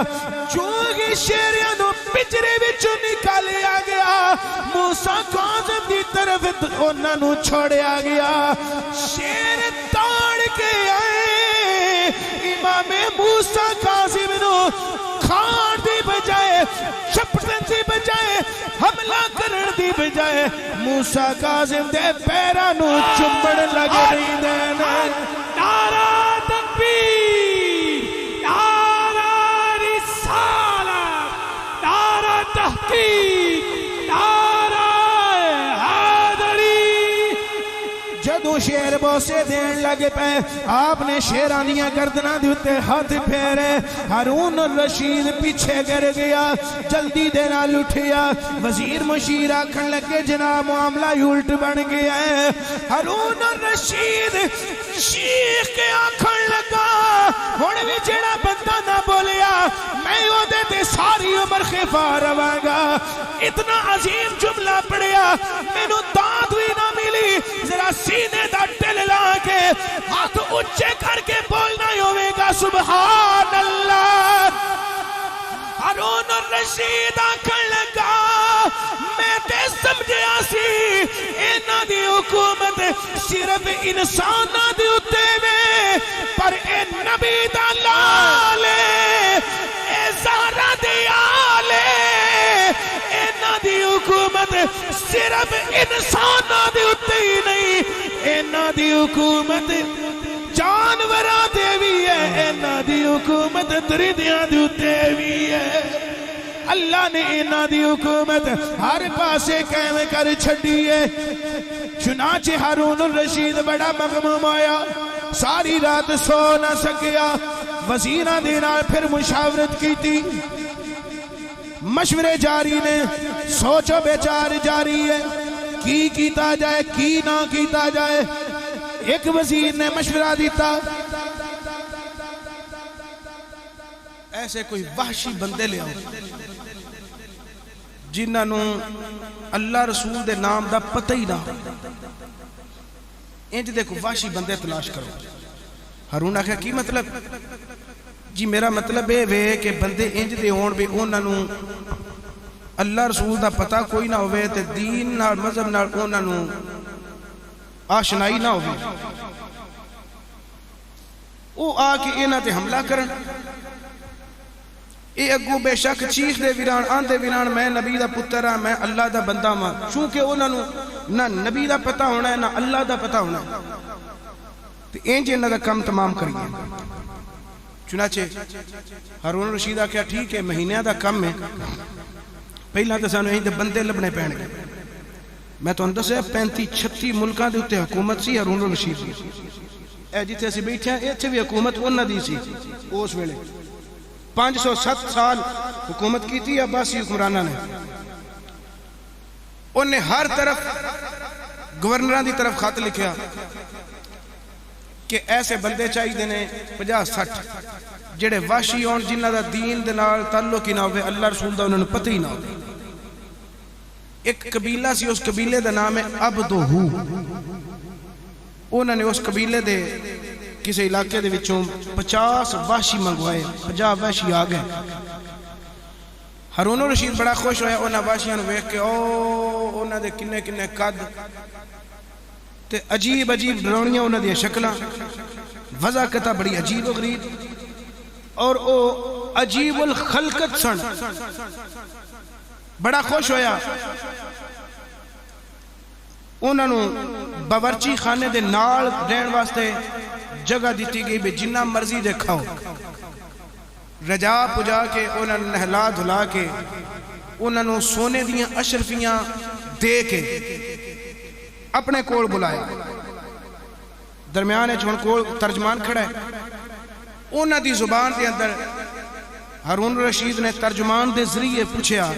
چونکہ شیریاں نو پجرے وچوں نکالیا گیا، موسیٰ کاظم دی طرف انہاں نو چھوڑیا گیا. شیر تاڑ کے آئے، امام موسیٰ کاظم نو کھان دی بجائے، چپٹن دی بجائے حملہ کرن دی بجائے موسیٰ کاظم دے پیراں نوں چمبڑ لگ رہی دین نعرہ تکبیر، نعرہ رسالت، نعرہ تحقیق، نعرہ حیدری۔ جدوں شیر بوسے دین لگے پے آپ نے شیراں دیاں گردناں دے اُتے ہاتھ پھیرے، ہارون الرشید پیچھے گر گیا، جلدی دے نال اٹھیا، وزیر مشیر آکھن لگے جناب معاملہ ہی الٹ بن گیا ہے۔ ہارون الرشید شیخ کے آکھن لگا ہن وی جڑا بندہ نہ بولیا میں او دے تے ساری عمر خفا رواں گا۔ اتنا عظیم جملہ پڑھیا مینوں داد وی نہ ملی، ذرا سینے دا ٹل لا کے ہاتھ اونچے کر کے بولنا ہی ہوئے گا سبحان اللہ۔ ہارون الرشید آکھن لگا میں تے سمجھیا سی انہاں دی حکومت صرف انساناں دے اُتے وے، پر اے نبی دا لال اے زہرا دے آلے، انہاں دی حکومت صرف انساناں دے اُتے ہی نہیں، انہاں دی حکومت جانوراں دے بھی ہے، انہاں دی حکومت درندیاں دے اُتے بھی ہے۔ اللہ نے انہاں دی حکومت ہر پاسے قائم کر چھڈی ہے۔ چنانچہ ہارون الرشید بڑا مغموم ہویا، ساری رات سو نہ سکیا، وزیراں دے نال پھر مشاورت کیتی، مشورے جاری نے، سوچ و بچار جاری ہے، کی کیتا جائے کی نہ کیتا جائے۔ ایک وزیر نے مشورہ دیتا ایسے کوئی وحشی بندے لے آؤ جنہاں نوں اللہ رسول دے نام دا پتہ ہی نہ ہو، انج دے کوئی وحشی بندے تلاش کرو۔ ہارون آکھیا کی مطلب؟ جی میرا مطلب ہے وے کہ بندے انج دے ہون بھی انہاں نوں اللہ رسول دا پتہ کوئی نہ ہوئے تے دین نال مذہب نال انہاں نوں آشنائی نہ ہوئے، او آ کے انہاں تے حملہ کرن۔ اے اگو بے شک چیخ دے ویران آن دے ویران میں نبی دا پتر ہاں، میں اللہ دا بندہ ماں، چونکہ انہاں نوں نہ نبی دا پتہ ہونا ہے نہ اللہ دا پتہ ہونا ہے، تو انج انہاں دا کم تمام کریے۔ چنانچہ ہارون الرشید آکھیا ٹھیک ہے مہینیاں دا کم ہے، پہلا تو سانو انج دے بندے لبنے پین گے۔ میں تو اندر سے 35-36 ملکاں دے اتے حکومت سی ہارون الرشید دی، اے جتھے اسی بیٹھے ہیں ایتھے بھی حکومت انہاں دی سی اس ویلے۔ 507 سال حکومت کی تھی عباسی حکمرانہ نے، انہیں ہر طرف گورنران دی طرف خط لکھیا کہ ایسے بندے چاہیے دینے 50-60 جڑے واشی ہون جنہ دا دین دے نال تعلق ہی نہ ہوئے، اللہ رسول دا انہوں نے پتہ ہی نہ ہوئے۔ ایک قبیلہ سی، اس قبیلے دا نام ہے عبدہو، انہوں نے اس قبیلے دے کسی علاقے دے وچوں 50 وحشی منگوائے، 50 وحشی آ گئے۔ ہارون الرشید بڑا خوش ہویا انہاں وحشیاں نوں ویکھ کے، او انہاں دے کنے کنے قد تے عجیب عجیب ڈرونیاں انہاں دی شکلاں، وضاحت بڑی عجیب و غریب، اور او عجیب الخلقت سن، بڑا خوش ہویا۔ انہاں نوں باورچی خانے دے نال رہن واسطے جگہ دیتی گئی بھی جنہ مرضی دے کھاؤ، رجا پجا کے انہاں نے نہلا دھلا کے انہاں نے سونے دیاں اشرفیاں دے کے اپنے کول بلائے۔ درمیان چھوڑ کول ترجمان کھڑا ہے، انہاں دی زبان دے اندر ہارون الرشید نے ترجمان دے ذریعے پوچھیا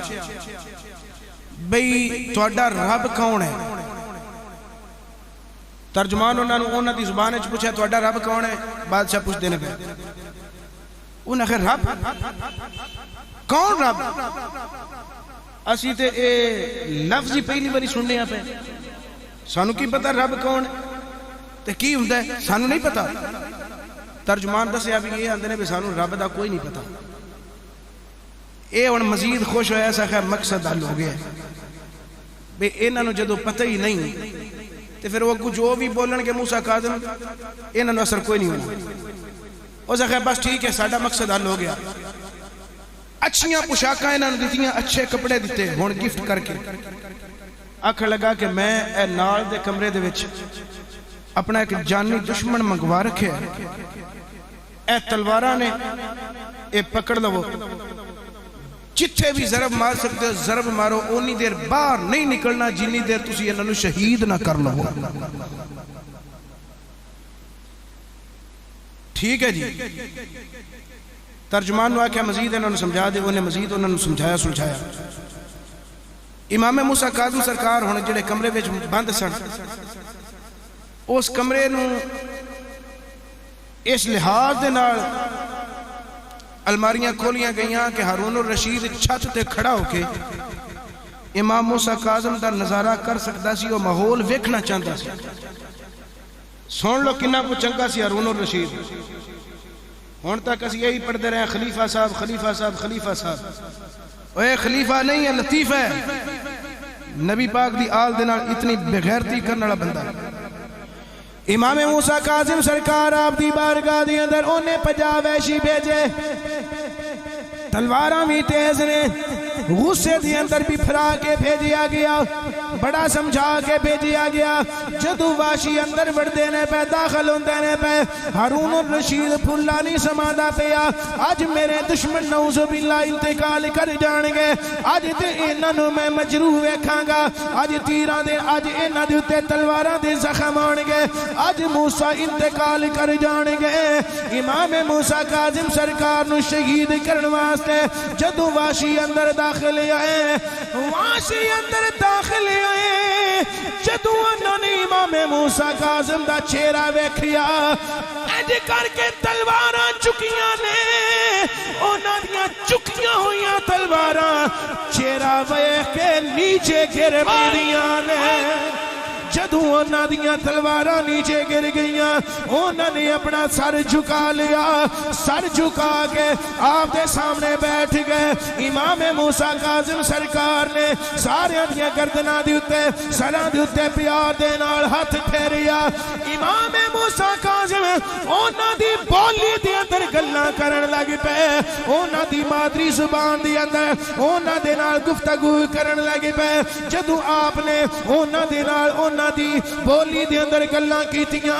بھئی تہاڈا رب کون ہے؟ ترجمان انہوں دی زبان وچ پوچھا تہاڈا رب کون ہے؟ بادشاہ پوچھ دینے پہ انہوں نے رب کون رب؟ اسی تے اے لفظ ہی پہلی باری سننے پہ، سانو کی پتا رب کون ہے تے کی ہوندا ہے؟ سانو نہیں پتا۔ ترجمان دسیا بھی یہ آندے نے بھی سانو رب دا کوئی نہیں پتا۔ اے ہن مزید خوش ہویا، ایسا خیر مقصد حل ہو گیا بے انہاں نوں جدوں پتہ ہی نہیں تے پھر وہ جو بھی بولن گے موسیٰ کاظم انہاں نوں اثر کوئی نہیں ہونا۔ اس آخر بس ٹھیک ہے ساڈا مقصد حل ہو گیا۔ اچھیاں پوشاکاں انہاں نوں دتیاں، اچھے کپڑے دتے، ہن گفٹ کر کے آکھن لگا کہ میں اے نال دے کمرے دے وچ اپنا ایک جانی دشمن منگوا رکھے، اے تلواراں نے اے پکڑ لو، جتھے بھی ضرب مار سکتے ہو ضرب مارو، اونی دیر باہر نہیں نکلنا جنی دیر تسی انہاں نوں شہید نہ کر لو۔ ٹھیک ہے جی، ترجمان نے آکھیا مزید انہوں نے سمجھا دے، انہیں مزید انہوں نے سمجھایا سلجھایا۔ امام موسیٰ کاظم سرکار ہونے جڑے کمرے وچ بند سن، اس کمرے نوں اس لحاظ دے نال الماریاں کھولیاں گئیاں کہ ہارون الرشید چھت تے کھڑا ہو کے امام موسیٰ کاظم دا نظارہ کر سکتا سی، وہ ماحول ویکھنا چاہتا سی۔ سن لو کنہ کو چنگا سی ہارون الرشید، ہون تک اسی یہی پڑھتے رہے ہیں خلیفہ صاحب خلیفہ صاحب خلیفہ صاحب، اے خلیفہ نہیں ہے لطیف ہے، نبی پاک دی آل دے نال اتنی بغیرتی کرنے والا بندہ۔ امام موسیٰ کاظم سرکار آپ دی بارگاہ دی اندر انہیں 50 وحشی بھیجے، تلواراں بھی تیز نے، غصے دی اندر بھی پھرا کے بھیجیا گیا، بڑا سمجھا کے بھیجیا گیا۔ جدو واشی اندر بڑھتے نے پہ داخل ہوندے نے پہ، ہارون الرشید پھلا نہیں سمادا پیا، آج میرے دشمن نعوذ باللہ انتقال کر جان گے، آج تے انہاں نوں میں مجروح ویکھاں گا، آج تیراں دے آج انہاں دے تے تلواراں دے زخم آن گے، آج موسیٰ انتقال کر جان گے۔ امام موسیٰ کاظم سرکار نو شہید کرن واسطے جدو واشی اندر داخل آئے، واشی اندر داخل آئے، جدو انہوں نے امام موسیٰ کاظم دا چہرہ ویکھیا، اج کر کے تلواراں چکیاں نے، انہاں دیاں چکیاں ہویاں تلواراں چہرہ ویکھ کے نیچے گر پڑیاں نے۔ جدو انہاں دیاں تلواراں نیچے گر گئیاں، انہاں نے اپنا سر جھکا لیا، سر جھکا کے آپ دے سامنے بیٹھ گئے۔ امام موسیٰ کاظم سرکار نے سارے دیاں گردناں دی اتے سراں دی اتے پیار دے نال ہاتھ پھیریا۔ امام موسیٰ کاظم انہاں دی بولی دے اندر گلاں کرن لگ پے، انہاں دی مادری زبان دے اندر انہاں دے نال گفتگو کرن لگ پے۔ جدو آپ نے انہاں دے نال انہاں دی بولی دے اندر گلاں کیتیاں،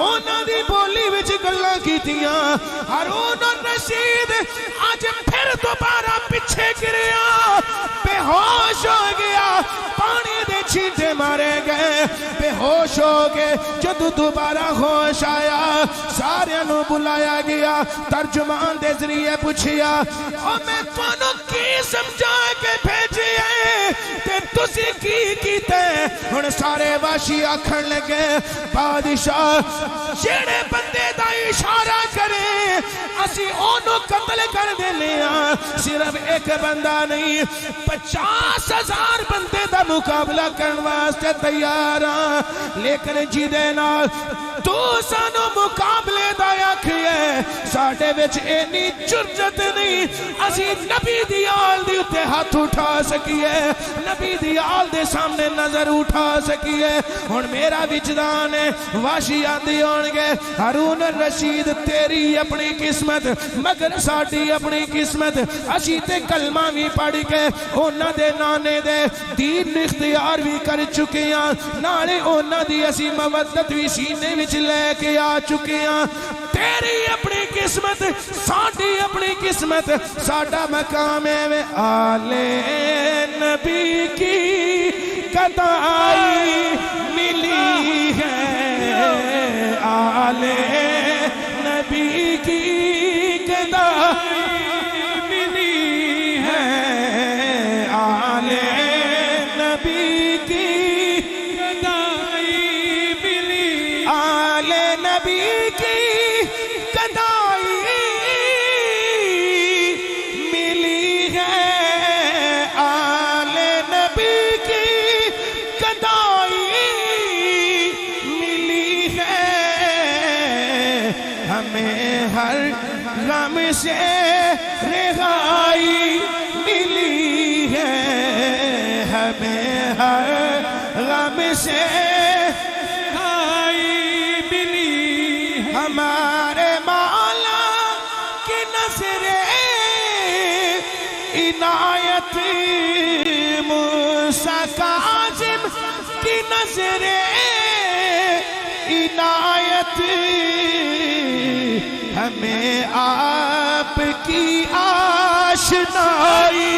انہاں دی بولی وچ گلاں کیتیاں، ہارون الرشید آج پھر دوبارہ پیچھے گریا، بے ہوش ہو گیا، پانی دے چھینٹے مارے گئے، بے ہوش ہو گئے۔ جدو دوبارہ ہوش آیا، سارے نو بلایا گیا، ترجمان دے ذریعے پوچھیا، او میں تانوں کی سمجھا کے بھیجے ہیں تے تسی کی کیتے؟ ہن سارے واشی آکھن لگے، بادشاہ جڑے بندے دا اشارہ کرے اسی اونوں قتل کر دینے ہاں، صرف ایک بندہ نہیں 50,000 بندے دا مقابلہ کرن واسطے تیار ہاں، لیکن جیدے نال تو سانو مقابلے دا آکھیے ساڈے وچ اینی جرأت نہیں اسی نبی دی آل دی اتے ہاتھ اٹھا سکیے، نبی دی آل دے سامنے نظر اٹھا سکیے۔ ہن میرا وجدان ہے، واشی آندی ہون گے، ہارون الرشید تیری اپنی قسمت مگر ساڈی اپنی قسمت، اسی تے کلمہ بھی پڑھ کے انہاں دے نانے دے دین اختیار بھی کر چکے ہیں، نالے انہاں دی اسی مودت بھی سینے وچ لے کے آ چکے ہیں۔ تیری اپنی قسمت ساڈی اپنی قسمت، ساڈا مقام ہے آل نبی کی قدائی ملی ہے، آل نبی کی قدائی ملی ہے، آل نبی کی قدائی ملی، آل نبی کی قدائی ملی ہے، آل نبی کی قدائی ملی ہے، ہمیں ہر غم سے رہائی ملی ہے، ہمیں ہر غم سے رہائی ملی، ہمارے مولا کی نظریں عنایت موسیٰ کاظم کی نظر عنایت ہمیں آپ کی آشنائی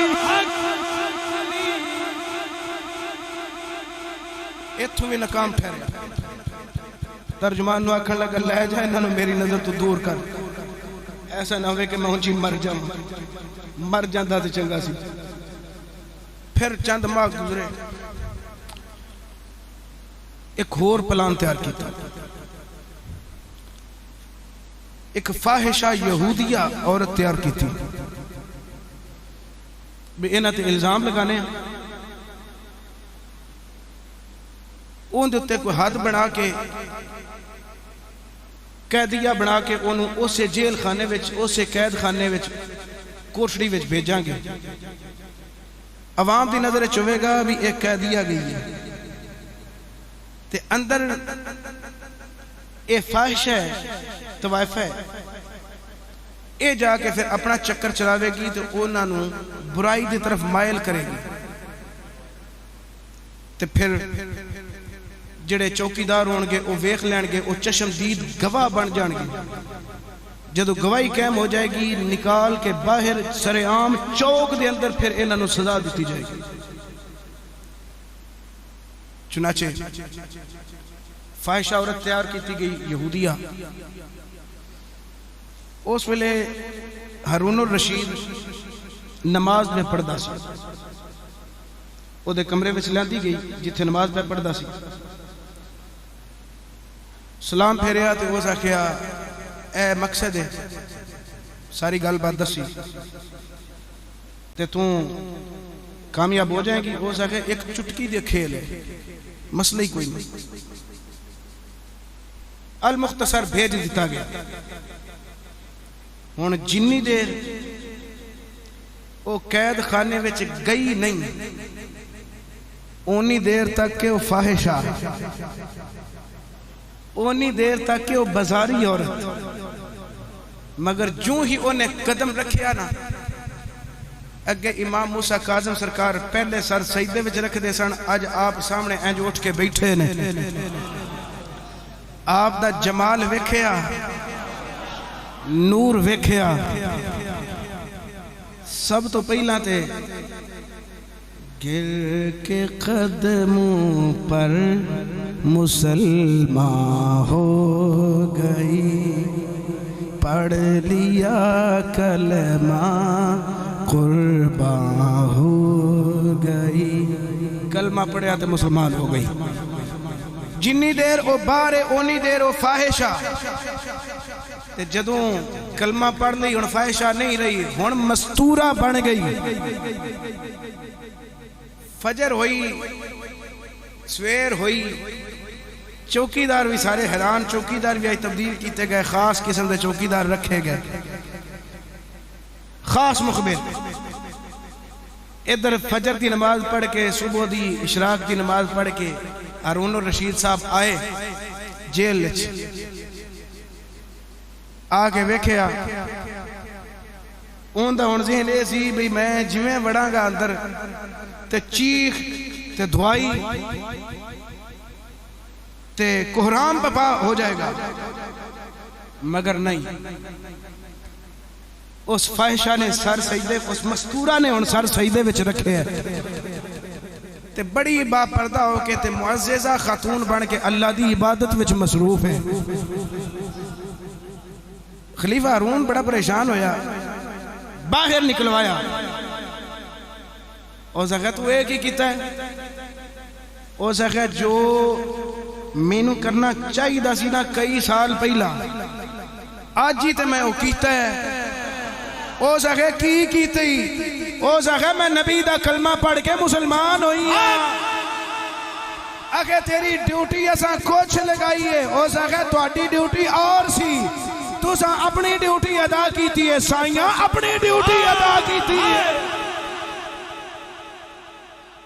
اتھوں بھی ناکام ٹھہریا ترجمان نو آکھن لگا لے جائے انہوں میری نظر تو دور کر ایسا نہ ہوئے کہ میں ہونچی مر جاؤں مر جاندہ تو چنگا سی پھر چند ماہ گزرے ایک اور پلان تیار کیتا ایک فاحشہ یہودیہ عورت تیار کی تھی بھی انہاں تے الزام لگانے ان دیتے کوئی ہاتھ بنا کے قیدیہ بنا کے انہوں اسے جیل خانے وچ اسے قید خانے وچ کوٹڑی وچ بھیجاں گے عوام دی نظر چوے گا بھی ایک قیدیہ گئی ہے تے اندر اے فاحش ہے طوائف ہے اے جا کے پھر اپنا چکر چلاوے گی تو انہاں نو برائی دی طرف مائل کرے گی تے پھر جڑے چوکیدار ہون گے وہ ویکھ لین گے وہ چشمدید گواہ بن جان گے جدو گواہی قائم ہو جائے گی نکال کے باہر سر عام چوک دے اندر پھر انہاں نو سزا دیتی جائے گی چنانچہ فاحشہ عورت تیار کی گئی یہودیہ اس ویلے ہارون الرشید نماز میں پڑھدا سی او دے کمرے وچ لیندی گئی جتھے نماز پہ پڑھدا سی سلام پھیریا تو وہ آکھیا اے مقصد ہے ساری گل بات دسی تے تو کامیاب ہو جائے گی وہ آکھیا ایک چٹکی دے کھیل ہے مسئلہ ہی کوئی نہیں المختصر بھیج دیتا گیا ہن جنی دیر وہ قید خانے وچ گئی نہیں اونی دیر تک کہ وہ فاحشہ اونی دیر تک کہ وہ بازاری عورت مگر جو ہی انہیں قدم رکھیا نا اگے امام موسیٰ کاظم سرکار پہلے سر سجدے وچ رکھ دے سن اج آپ سامنے انج اٹھ کے بیٹھے نے آپ دا جمال ویکھیا نور ویکھیا سب تو پہلا تے گر کے قدموں پر مسلمان ہو گئی پڑھ لیا کلمہ قربان ہو گئی کلمہ پڑھیا تو مسلمان ہو گئی جنی دیر او بارے اونی دیر او فاحشہ تے جدوں کلمہ پڑھ لی ہن فاحشہ نہیں رہی ہن مستورہ بن گئی فجر ہوئی سویر ہوئی چوکیدار بھی سارے حیران چوکیدار بھی آئی تبدیل کیتے گئے خاص قسم دے چوکیدار رکھے گئے خاص مخبر ادھر فجر دی نماز پڑھ کے صبح دی اشراق دی نماز پڑھ کے ہارون الرشید صاحب آئے جیل لچ آگے ویکھیا اون دا ہن ذہن اے سی بھئی میں جویں وڑاں گا اندر تے چیخ تے دعائی تے کوہرام پپا ہو جائے گا مگر نہیں اس فاحشہ نے سر سجدے اس مستورہ نے ان سر سجدے وچ رکھے ہیں تے بڑی با پردہ ہو کے تے معززہ خاتون بن کے اللہ دی عبادت وچ مصروف ہے خلیفہ ہارون بڑا پریشان ہویا باہر نکلوایا اور زکھا تو ایک ہی کیتا ہے اور زکھا جو مینو کرنا چاہی دا سی نا کئی سال پہلا آج ہی تے میں وہ کیتا ہے او زکھا کی کیتے ہی او زکھا میں نبی دا کلمہ پڑھ کے مسلمان ہوئی ہیں اگر تیری ڈیوٹی ایسا کچھ لگائی ہے او زکھا تو آٹی ڈیوٹی اور سی تو سا اپنی ڈیوٹی ادا کیتی ہے سائیاں اپنی ڈیوٹی ادا کیتی ہے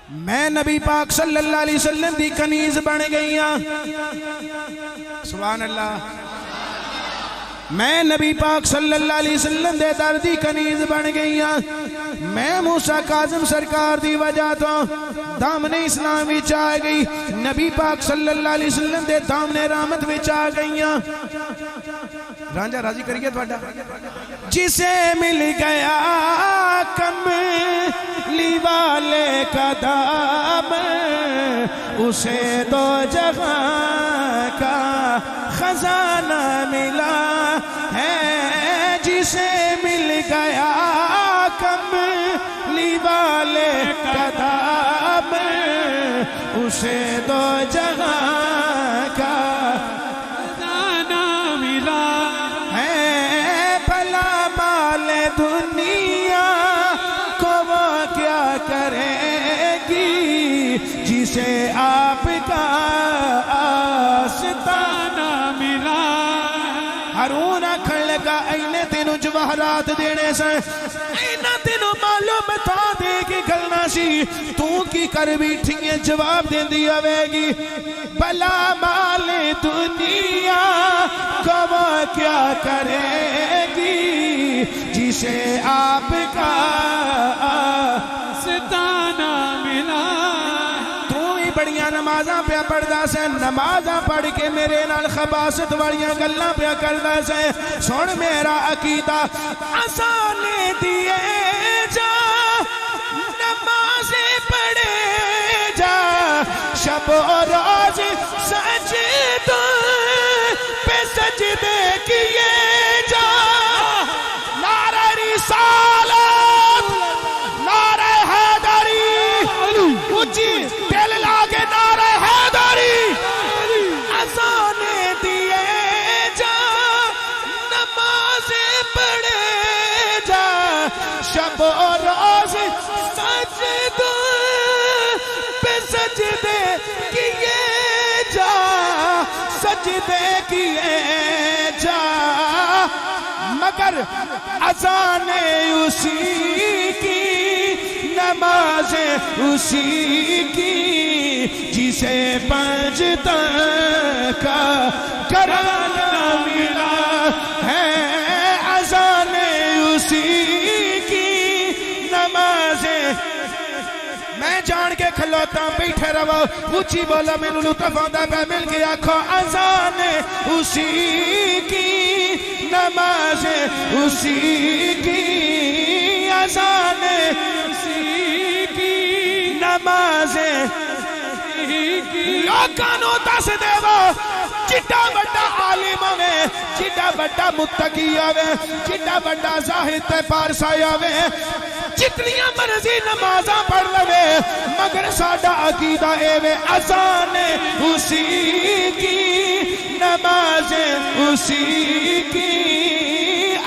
میں نبی پاک صلی اللہ علیہ وسلم دی کنیز بن گئی ہاں سبحان اللہ میں نبی پاک صلی اللہ علیہ وسلم دے دردی کنیز بن گئی ہاں میں موسیٰ کاظم سرکار دی وجہ تو دامن اسلام وچ آ گئی نبی پاک صلی اللہ علیہ وسلم دے دامن رحمت وچ آ گئی ہاں رانجا راضی کریے تھوڑا جسے مل گیا کملی والے کا دامن اسے دو جہاں کا خزانہ ملا ہے جسے مل گیا کملی والے کا دامن اسے دو جہاں کا خزانہ ملا ہے بھلا مال دنیا کو وہ کیا کرے گی جسے آپ کا آستانہ ملا ہارون آکھن لگا اینے تینوں جواہرات دینے سے اینا تینوں معلوم تھا دے کی گلنا سی تو کی کر بیٹھیں جواب دیں دی ہوئے گی بلا مال دنیا کو وہ کیا کرے گی جسے آپ کا ستانہ ملا بڑیاں نمازاں پہ پڑھدا سے نمازاں پڑھ کے میرے نال خباست والیاں گلاں پہ کردا سے سن میرا عقیدہ آسانے دیے جا نمازیں پڑھے جا شب و روز سجدوں پہ سجدے کیے جا نعرہ رسالت نعرہ حیدری اونچی دل لاگے نعرہ حیدری اذانے دیے جا نمازیں پڑھے جا شب و روز سجدوں پہ سجدے کیے جا سجدے کیے جا مگر اذانیں اسی کی نمازیں اسی کی جسے پنجتا کا کرانا ملا ہے اذانیں اسی کی نمازیں میں جان کے کھلوتا بیٹھے رہو اونچی بولا میں لطف آندا پہ مل کے آنکھوں اذانیں اسی کی نمازیں اسی کی اذانیں اسی کی نمازیں لوکانو دس دے وہ جڑا بڑا عالم ہوے جڑا بڑا متقی ہوے جڑا بڑا زاہد تے پارسا ہوے جتنیاں مرضی نمازاں پڑھ لوے مگر ساڈا عقیدہ اے وے اذانیں اسی کی نمازیں اسی کی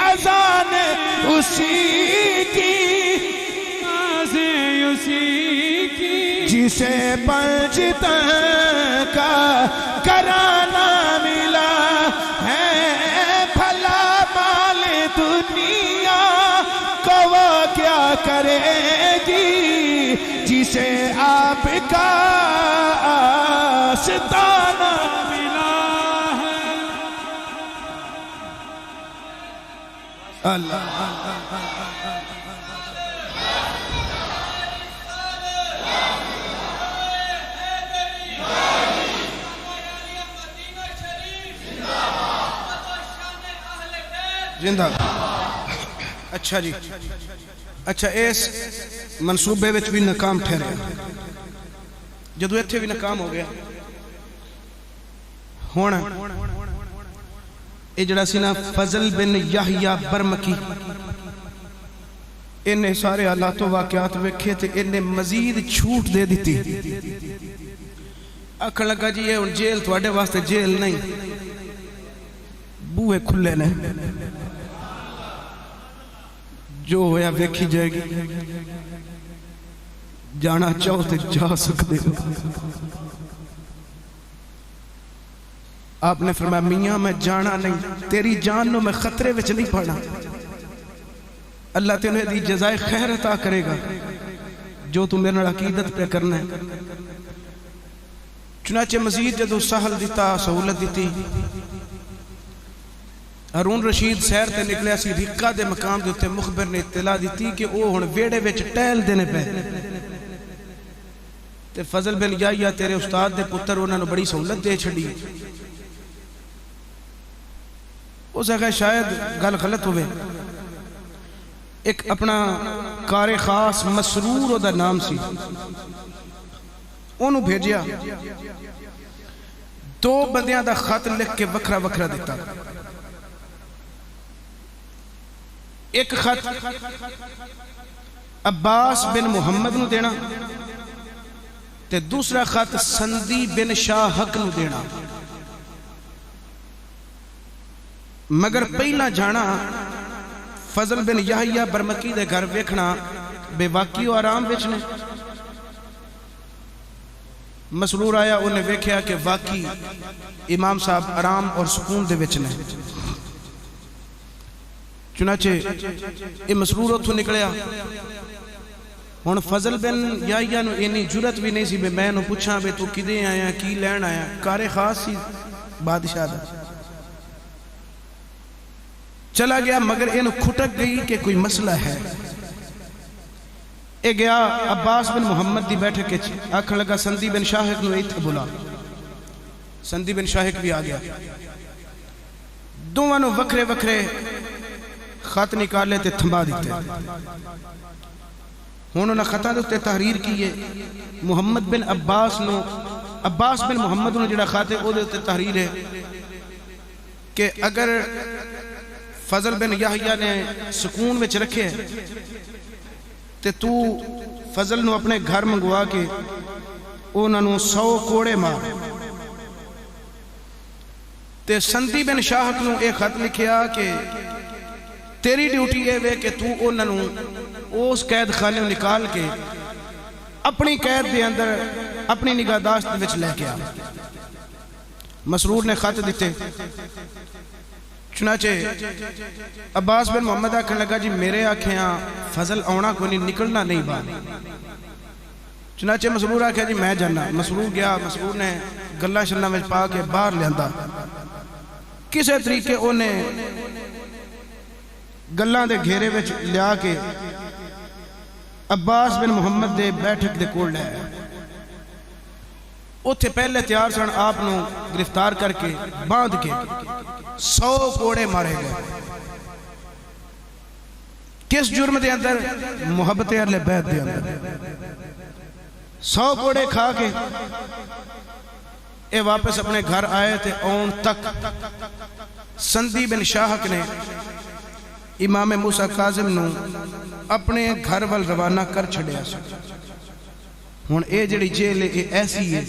اذانیں اسی کی نمازیں اسی کی جسے پنجتا کا کرانا ملا ہے بھلا مال دنیا کو وہ کیا کرے گی جسے آپ کا آستانہ ملا ہے اللہ زندہ اچھا جی اچھا اس منصوبے وچ بھی ناکام ٹھہریا جدو ایتھے بھی ناکام ہو گیا ہونا یہ جڑا سی نا فضل بن یحییٰ برمکی انہیں سارے حالات و واقعات ویکھے تھے انہیں مزید چھوٹ دے دیتی آکھن لگا جی یہ جیل تواڈے واسطے جیل نہیں بوئے کھلے نے جو ہویا ویکھی جائے گی جانا چاہو تے جا سکتے ہو آپ نے فرمایا میاں میں جانا نہیں تیری جان نو میں خطرے وچ نہیں پڑھنا اللہ تینے دی جزائے خیر عطا کرے گا جو تم میرے عقیدت پہ کرنا ہے چنانچہ مزید جدو سہل دیتا سہولت دیتی ہارون رشید سیر تے نکلیا سی رقہ دے مقام دے تے مخبر نے اطلاع دیتی کہ وہ ہن ویڑے وچ ٹہل دینے پے تے فضل بن یحییٰ تیرے استاد دے پتر انہاں نوں بڑی سہولت دے چھڑی اس اگر شاید گل غلط ہوئے ایک اپنا کار خاص مسرور دا نام سی انہوں بھیجیا دو بندیاں دا خط لکھ کے وکھرا وکھرا دیتا ایک خط عباس بن محمد نو دینا تے دوسرا خط سندی بن شاہ حق نو دینا مگر پہلا جانا فضل بن یحییٰ برمکی دے گھر ویکھنا بے واقعی و آرام وچنے مسرور آیا انہیں ویکھیا کہ واقعی امام صاحب آرام اور سکون دے وچنے چنانچہ یہ مسرور اتھو نکلیا ہن فضل بن یحییٰ نو اینی جرت بھی نہیں سی بے میں نو پوچھا بے تو کدے آیا کی لین آیا کار خاص سی بادشاہ دا چلا گیا مگر انہوں کھٹک گئی کہ کوئی مسئلہ ہے اے گیا عباس بن محمد دی بیٹھے کے آکھن لگا سندی بن شاہق نو ایتھے بلا سندی بن شاہق بھی آ گیا دوانوں وکھرے وکھرے خط نکالے تے تھمبا دیتے انہوں نے خطہ دیتے تحریر کیے محمد بن عباس بن محمد نو جڑا خاتے او دیتے تحریر ہے کہ اگر فضل بن یحییٰ نے سکون میں رکھے تے تو فضل نو اپنے گھر منگوا کے انہوں نے 100 کوڑے مار تے سندی بن شاہق نو ایک خط لکھیا کہ تیری ڈیوٹی ہے وے کہ تو انہوں نے اس قید خانے نکال کے اپنی قید دے اندر اپنی نگہداشت وچ لے کے آ مسرور نے خط دیتے چنانچہ عباس بن محمد آکھن لگا جی میرے آکھیاں فضل آونا کو نہیں نکلنا نہیں بات چنانچہ مسرور آکھیا جی میں جانا مسرور گیا مسرور نے گلہ شلہ میں پا کے باہر لیندہ کسے طریقے انہیں گلہ دے گھیرے وچ لیا کے عباس بن محمد دے بیٹھک دے کول لے اتھے پہلے تیار سن آپ نو گرفتار کر کے باندھ کے 100 کوڑے مارے گئے کس جرم دے اندر محبت اہل بیت دے اندر 100 کوڑے کھا کے اے واپس اپنے گھر آئے تھے اون تک سندی بن شاہق نے امام موسیٰ کاظم نو اپنے گھر وال روانہ کر چھڑیا سو ہون اے جڑی جیل اے ایسی ہے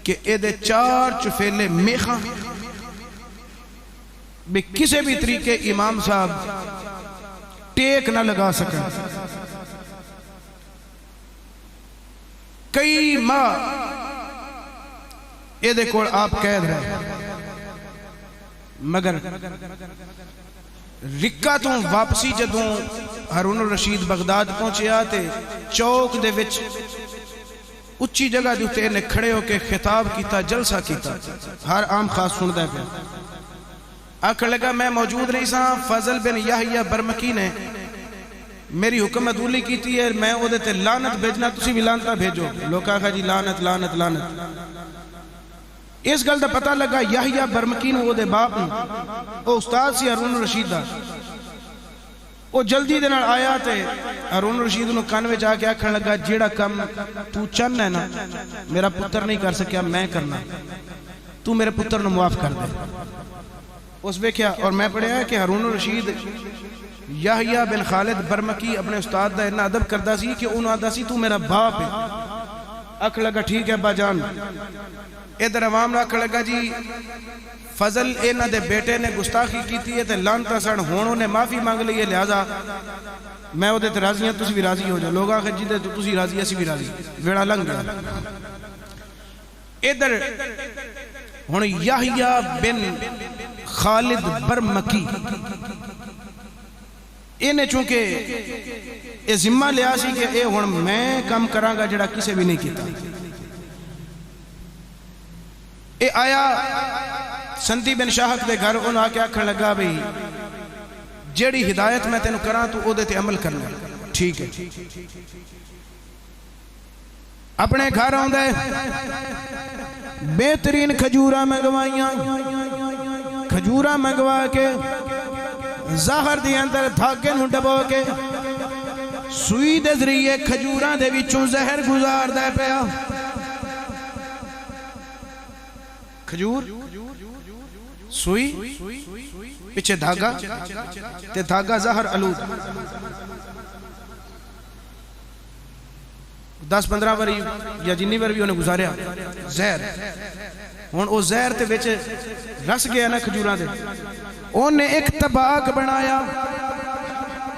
کہ اے دے 4 چفیلے میخاں بے کسے بھی طریقے امام صاحب ٹیک نہ لگا سکیں کئی ماہ اے دے کوڑ آپ قید رہے مگر رکا تو واپسی جدوں ہارون الرشید بغداد پہنچے آتے چوک دے وچ اچھی جگہ دیتے انہیں کھڑے ہو کے خطاب کیتا جلسہ کیتا ہر عام خاص سن دے پہ آکھر لگا میں موجود نہیں سا فضل بن یحییٰ برمکی نے میری حکم عدولی کیتی ہے میں او دیتے لانت بھیجنا تسی بھی لانتا بھیجو لوگ آکھا جی لانت لانت لانت اس گل دا پتہ لگا یحییٰ برمکی نو او دے باپ نو او استاد سی ہارون الرشید دا او جلدی دے نال آیا تے ہارون الرشید نو کان وچ آ کے آکھن لگا جیڑا کم تو چن ہے نا میرا پتر نہیں کر سکیا میں کرنا تو میرے پتر نو معاف کر دے اس ویکھیا اور میں پڑھیا کہ ہارون الرشید یحییٰ بن خالد برمکی اپنے استاد دا اتنا ادب کردا سی کہ انہوں آدھا سی تو میرا باپ ہے آکھ لگا ٹھیک ہے با جان ادھر عوام نے آکھ لگا جی فضل اینا دے بیٹے نے گستاخی کیتی ہے تے لانتا سن ہونوں نے معافی مانگ لئیے لہذا میں وہ دیتے راضی ہیں تسی بھی راضی ہو جا لوگ آخر جی دے تو تسی راضی اسی بھی راضی ویڑا لنگ گیا ادھر ہون یحییٰ بن خالد برمکی انہیں چونکہ اے ذمہ لیا سی کہ اے ہون میں کام کراں گا جڑا کسے بھی نہیں کیتا اے آیا سندی بن شاہق دے گھر انہوں آکے آکھن لگا بھئی جیڑی ہدایت میں تینوں کراں تو او دے تے عمل کرنا ٹھیک ہے اپنے گھر آن دے بہترین کھجورہ منگوائیاں کھجورہ منگوا کے زہر دی اندر دھاگے نو ڈبو کے سوئی دے ذریعے کھجورہ دے وچوں زہر گزار دے پیا کھجور سوئی پیچھے دھاگا تے دھاگا زہر آلود 10-15 واری یا جنی وار بھی انہیں گزاریا زہر ہون او زہر تے بیچے رس گیا نا کھجوراں دے انہیں ایک طباق بنایا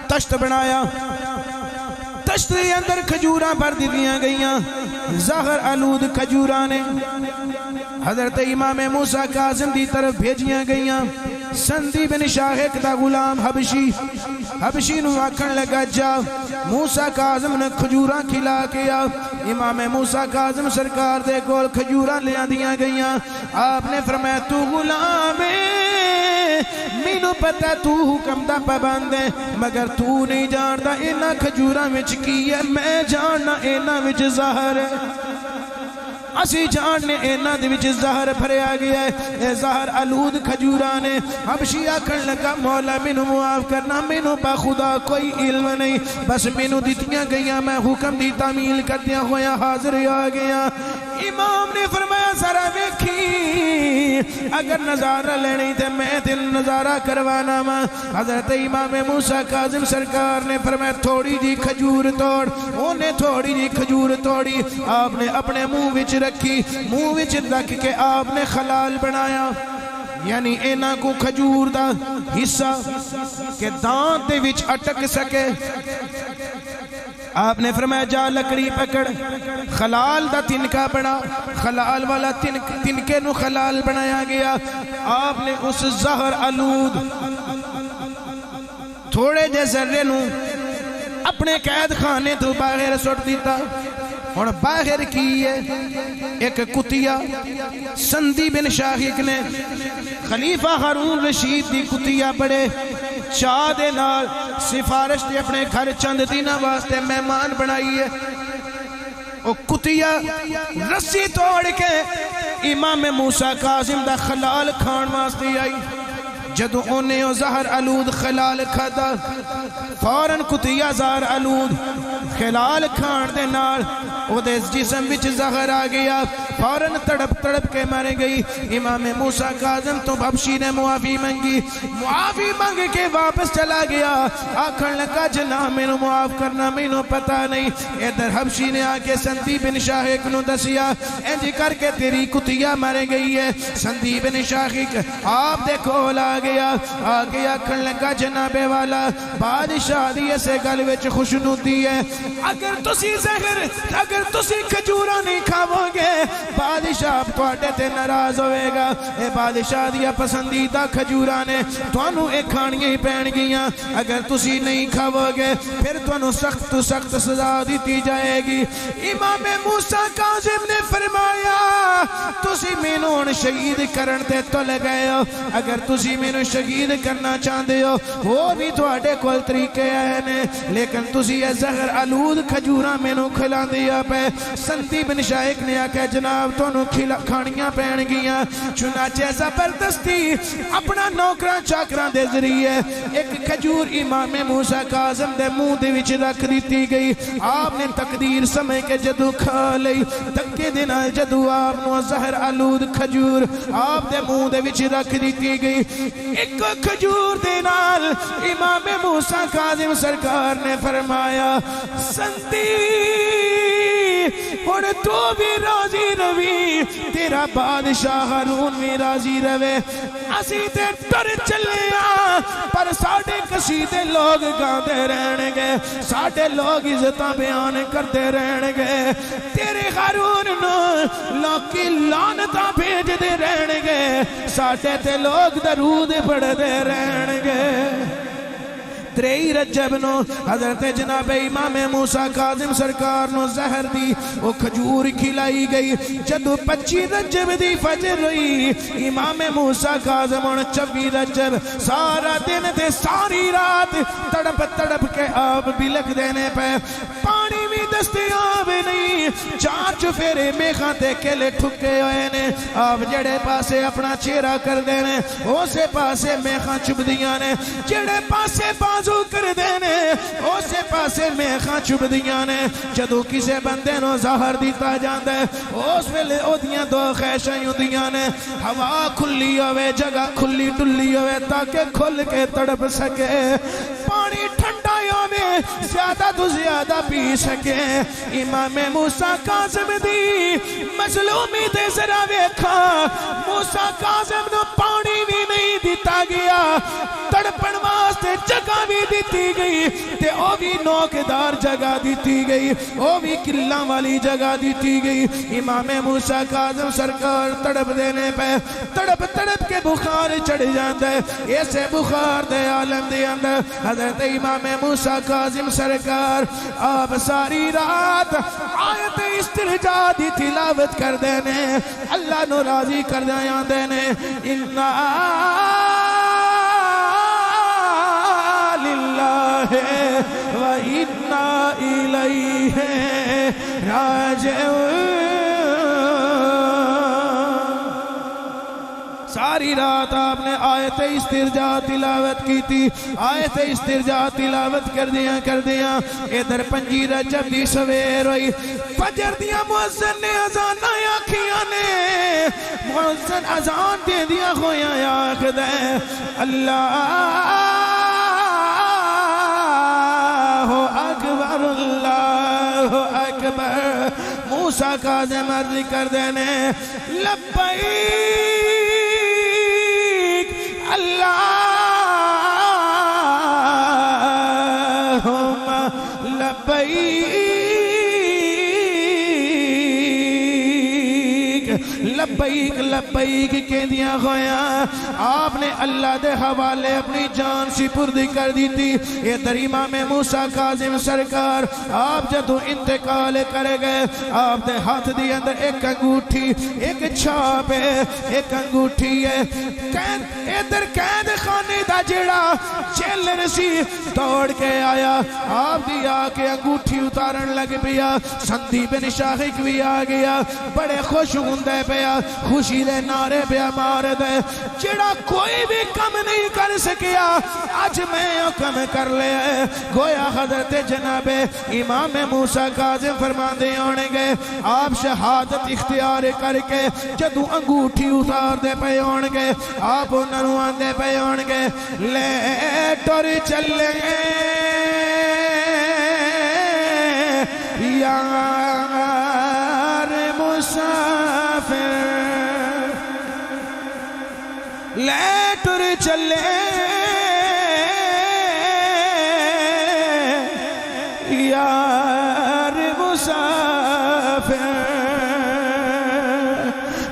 تشت بنایا تشت دے اندر کھجوراں بھر دیاں گئیاں زہر آلود کھجوراں نے حضرت امام موسیٰ کاظم دی طرف بھیجیاں گئیاں سندی بن شاہق دا غلام حبشی نو آکھن لگا جا موسیٰ کاظم نے کھجوراں کھلا کیا امام موسیٰ کاظم سرکار دے کول کھجوراں لیاں دیاں گئیاں آپ نے فرمایا تو غلام ہے مینوں پتہ تو حکم دا پابند ہے مگر تو نہیں جاندا انہاں کھجوراں وچ کی ہے میں جاننا انہاں وچ زہر ہے اسی جاننے اینا دے وچ زہر بھریا گیا ہے اے زہر آلود کھجورانے حبشی آکھن لگا مولا مینوں معاف کرنا مینوں با خدا کوئی علم نہیں بس مینوں دتیاں گئیاں میں حکم دی تعمیل کردیاں ہویا حاضر آ گیا امام نے فرمایا ذرا ویکھی اگر نظارہ لینی تے میں دل نظارہ کروانا ماں حضرت امام موسیٰ کاظم سرکار نے فرمایا تھوڑی جی کھجور توڑ انہیں تھوڑی جی کھجور توڑی آپ نے اپنے منہ وچ رکھی منہ وچ رکھ کے آپ نے خلال بنایا یعنی اینا کو کھجور دا حصہ کہ دانت دے وچ اٹک سکے آپ نے فرمایا جا لکڑی پکڑ خلال دا تنکا بنا خلال والا تنکے نو خلال بنایا گیا آپ نے اس زہر آلود تھوڑے جے ذرے نو اپنے قید خانے تو باہر سٹ دیتا اور باہر کی ہے ایک کتیا سندی بن شاہق نے خلیفہ ہارون رشید دی کتیا بڑے چاہ دے نال سفارش دے اپنے گھر چند دینہ واسطے مہمان بنائی ہے وہ کتیا رسی توڑ کے امام موسیٰ کاظم دا خلال کھان واسطے آئی جدو انہیں او زہر آلود خلال کھادا فوراں کتیا زہر آلود خلال کھان دے نال او دے جسم وچ زہر آ گیا فوراں تڑپ کے مارے گئی امام موسیٰ کاظم تو حبشی نے معافی مانگ کے واپس چلا گیا آکھن لگا جناب مینوں معاف کرنا مینوں پتہ نہیں ادھر حبشی نے آ کے سندی بن شاہق نو دسیا انج کر کے تیری کتیا مارے گئی ہے سندی بن شاہق آپ دے کول آ گیا آکھن لگا جناب والا بادشاہ دی اسے گل وچ خوشنودی ہے اگر تسی کھجوراں نہیں کھاو گے بادشاہ تواڈے تے ناراض ہوئے گا اے بادشاہ دیا پسندیدہ کھجوراں نے تانوں اے کھانیاں ہی پین گیاں اگر تسی نہیں کھاو گے پھر تانوں سخت تو سخت سزا دیتی جائے گی امام موسیٰ کاظم نے فرمایا تسی مینوں شہید کرن تے تل گئے ہو اگر تسی مینوں شہید کرنا چاہندے ہو وہ بھی تواڈے کول طریقے ہیں لیکن تسی اے زہر آلود کھجوراں مینوں کھلاندے پے سندی بن شاہق نے آکھیا جناب تانوں کھانیاں پین گیاں چنانچہ زبردستی اپنا نوکراں چاکراں دے ذریعے ایک کھجور امام موسیٰ کاظم دے منہ دے وچ رکھ دیتی گئی آپ نے تقدیر سمجھ کے جدو کھا لئی دکے دے نال جدو آپ نو زہر آلود کھجور آپ دے منہ دے وچ رکھ دیتی گئی ایک کھجور دے نال امام موسیٰ کاظم سرکار نے فرمایا سندی اور تو بھی راضی روی تیرا بادشاہ ہارون بھی راضی روے اسی تے ڈر چلیا پر ساڑھے قصیدے لوگ گاندے رہن گے ساڑھے لوگ عزتاں بیان کرتے رہن گے تیرے ہارون نو لوکی لعنتاں بھیج دے رہن گے ساڑھے تے لوگ درود پڑھ دے رہن گے تریئی رجب نو حضرت جناب امام موسیٰ کاظم سرکار نو زہر دی وہ کھجور کھلائی گئی جدو 25 رجب دی فجر ہوئی امام موسیٰ کاظم اور 24 رجب سارا دن تے ساری رات تڑپ تڑپ کے آپ بھی لگ دینے پہ پانی بھی دستیاب نہیں 4 چفیرے میخاں تے کلے ٹھکے ہوئے نے آپ جڑے پاسے اپنا چہرہ کر دینے اسے پاسے میخاں چپ دیاں نے جڑے پاسے بازو کر دینے اسے پاسے میخاں چپ دیاں نے جدو کسے بندے نو زہر دیتا جاندے اس ویلے او دیاں دو خیشیں یوں دیاں نے ہوا کھلی ہوئے جگہ کھلی ڈلی ہوئے تاکہ کھل کے تڑپ سکے پانی ٹھنڈا ہوئے زیادہ تو زیادہ پی سکے امام موسیٰ کاظم دی مظلومی دے ذرا ویکھا موسیٰ کاظم نو پانی بھی نہیں دیتا گیا تڑپن واسطے جگہ بھی دیتی گئی تے او بھی نوکدار جگہ دیتی گئی او بھی کلاں والی جگہ دیتی گئی امام موسیٰ کاظم سرکار تڑپ دینے پہ تڑپ تڑپ کے بخار چڑھ جاندے ایسے بخار دے عالم دے اندر حضرت امام موسیٰ کاظم سرکار آپ ساری رات آیت استرجا دی تلاوت کر دینے اللہ نو راضی کر دیاں دینے اِنَّا لِلَّهِ وَإِنَّا إِلَيْهِ راجعون ساری رات آپ نے آیت استرجا تلاوت کی تھی آیت استرجا تلاوت کر دیا ادھر 5 رجب دی سویر ہوئی فجر دیا مؤذن نے اذان آکھیاں نے مؤذن اذان دے دیا خویاں آکھ دے اللہ اکبر اللہ اکبر موسیٰ کاظم عرض کر دینے لبیک اللہم لبیک لبیک لبیک کے دیا خویاں آپ نے اللہ دے حوالے اپنی جان سپرد کر دی تھی یہ در امام موسیٰ کاظم سرکار آپ جدو انتقال کرے گئے آپ دے ہاتھ دی اندر ایک انگوٹھی ایک چھاپ ہے ایک انگوٹھی ہے ادھر قید خانے دا جڑا جیلر سی دوڑ کے آیا آپ دی آ کے انگوٹھی اتارن لگ پیا سندی بن شاخک بھی آ گیا بڑے خوش ہوندے پیا خوشی دے نعرے پیا مار دے جڑا کوئی بھی کم نہیں کر سکیا آج میں کم کر لے گویا حضرت جناب امام موسیٰ کاظم فرماندے ہونے گے آپ شہادت اختیار کر کے جدو انگوٹھی اتار دے پہ ہونے گے آپ انہوں آندے پہ ہونے گے لے ٹور چلے یار مسافر لے ٹور چلے یار مسافر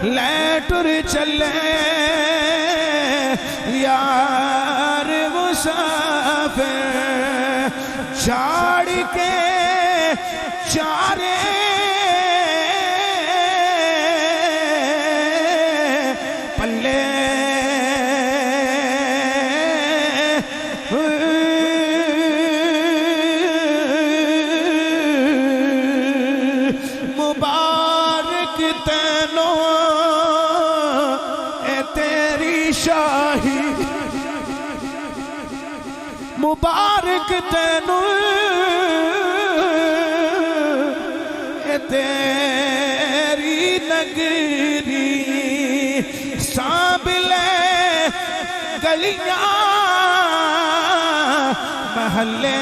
لے ٹور چلے یار مسافر چھاڑ کے چارے پلے مبارک تینوں اے تیری شاہی مبارک تینوں اے تیری نگری سانبلے گلیاں محلے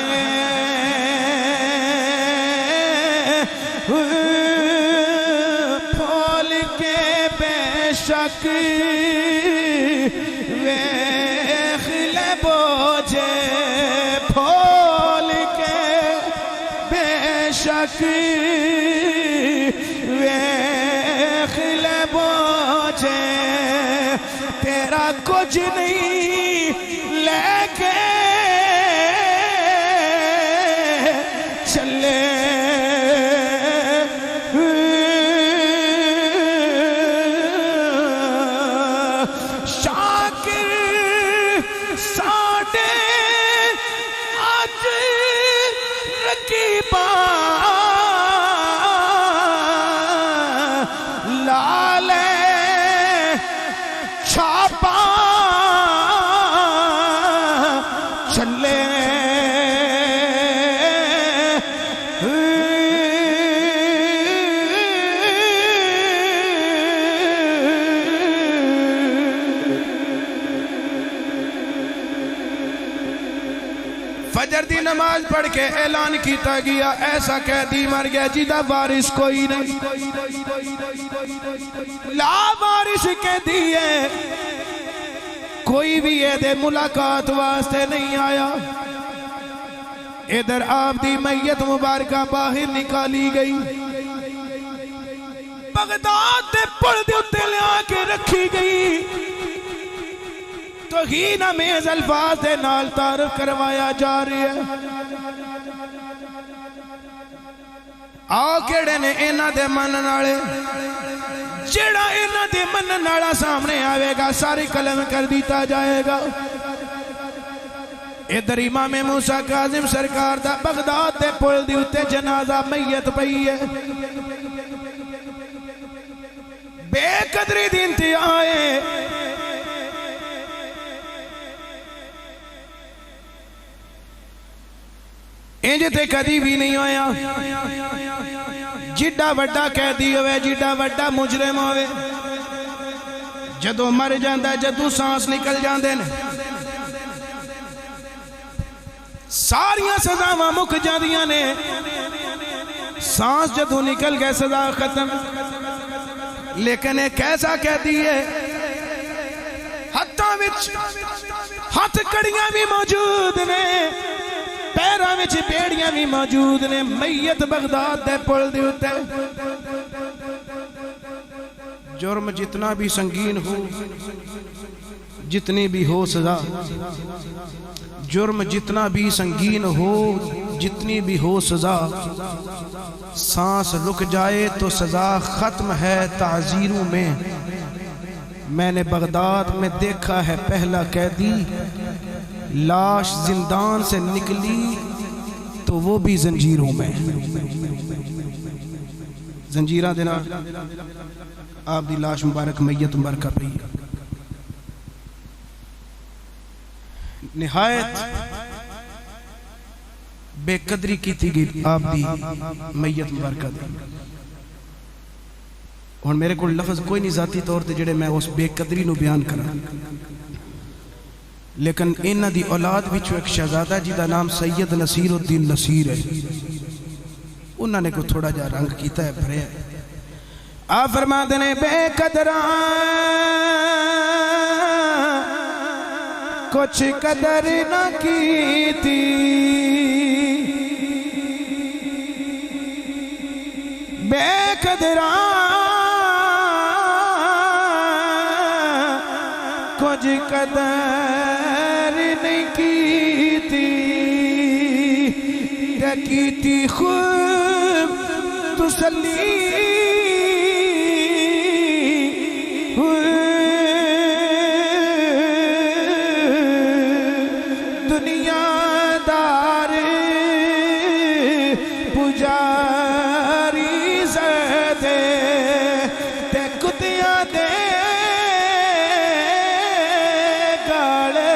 پھول کے بے شک ویخ لے بوجھے پھول کے بے شک ویخ لے بوجھے تیرا کچھ نہیں لے کے کی لال چھاپا چلے فجر دی نماز پڑھ کے اعلان کیتا گیا ایسا قیدی مر گیا جیدہ وارث کوئی نہیں لا وارث قیدی ہے کوئی بھی دے ملاقات واسطے نہیں آیا ادھر آپ دی میت مبارکہ باہر نکالی گئی بغداد دے پڑھ دے اتے لے آ کے رکھی گئی توہین امیز الفاظ دے نال تعارف کروایا جا رہی ہے آؤ کیڑے نے اینا دے منن والے جیڑا اینا دے منن والا سامنے آوے گا ساری قلم کر دیتا جائے گا ادھر امام موسیٰ کاظم سرکار دا بغداد دے پل دی اتے جنازہ میت پئی ہے بے قدری دی انتہا ہے انج تے کدی بھی نہیں ہویا جڈا وڈا قیدی ہوئے جڈا وڈا مجرم ہوئے جدو مر جاندہ جدو سانس نکل جاندے نے ساریاں سزاواں مک جاندیاں نے سانس جدو نکل گئے سزا ختم لیکن ایک ایسا قیدی ہے ہتھاں وچ ہتھ کڑیاں بھی موجود نے پیراں وچ بیڑیاں بھی موجود نے میت بغداد دے پل دے اتے جرم جتنا بھی سنگین ہو جتنی بھی ہو سزا جرم جتنا بھی سنگین ہو جتنی بھی ہو سزا سانس رک جائے تو سزا ختم ہے تعزیروں میں نے بغداد میں دیکھا ہے پہلا قیدی لاش زندان سے نکلی تو وہ بھی زنجیروں میں زنجیرہ دینا آپ دی لاش مبارک میت مبارکہ پئی نہایت بے قدری کی تھی گئی آپ دی میت مبارکہ دی اور میرے کو لفظ کوئی نہیں ذاتی طور تے جڑے میں اس بے قدری نو بیان کرا لیکن انہ دی اولاد بچو ایک شہزادہ جی دا نام سید نصیر الدین نصیر ہے انہوں نے کو تھوڑا جا رنگ کیتا ہے بھرے ہے آپ فرماتے نے بے قدران کچھ قدر نہ کی تھی بے قدران کچھ قدر نہیں کی تھی خوب تسلی دنیا دار پجاری زدے تے کتیاں دے گاڑے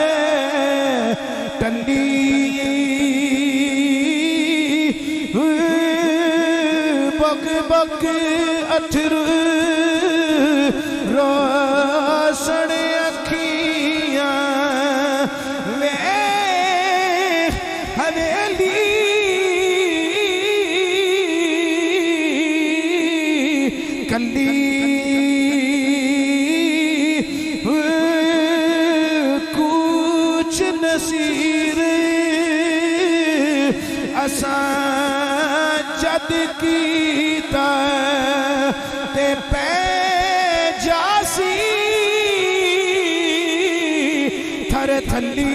ٹنڈی بگ بگ اتھر روشن اکھیاں ویکھ حویلی کلی کوچ نصیر اساں جد کیتا تے پہ جاسی تھر تھلی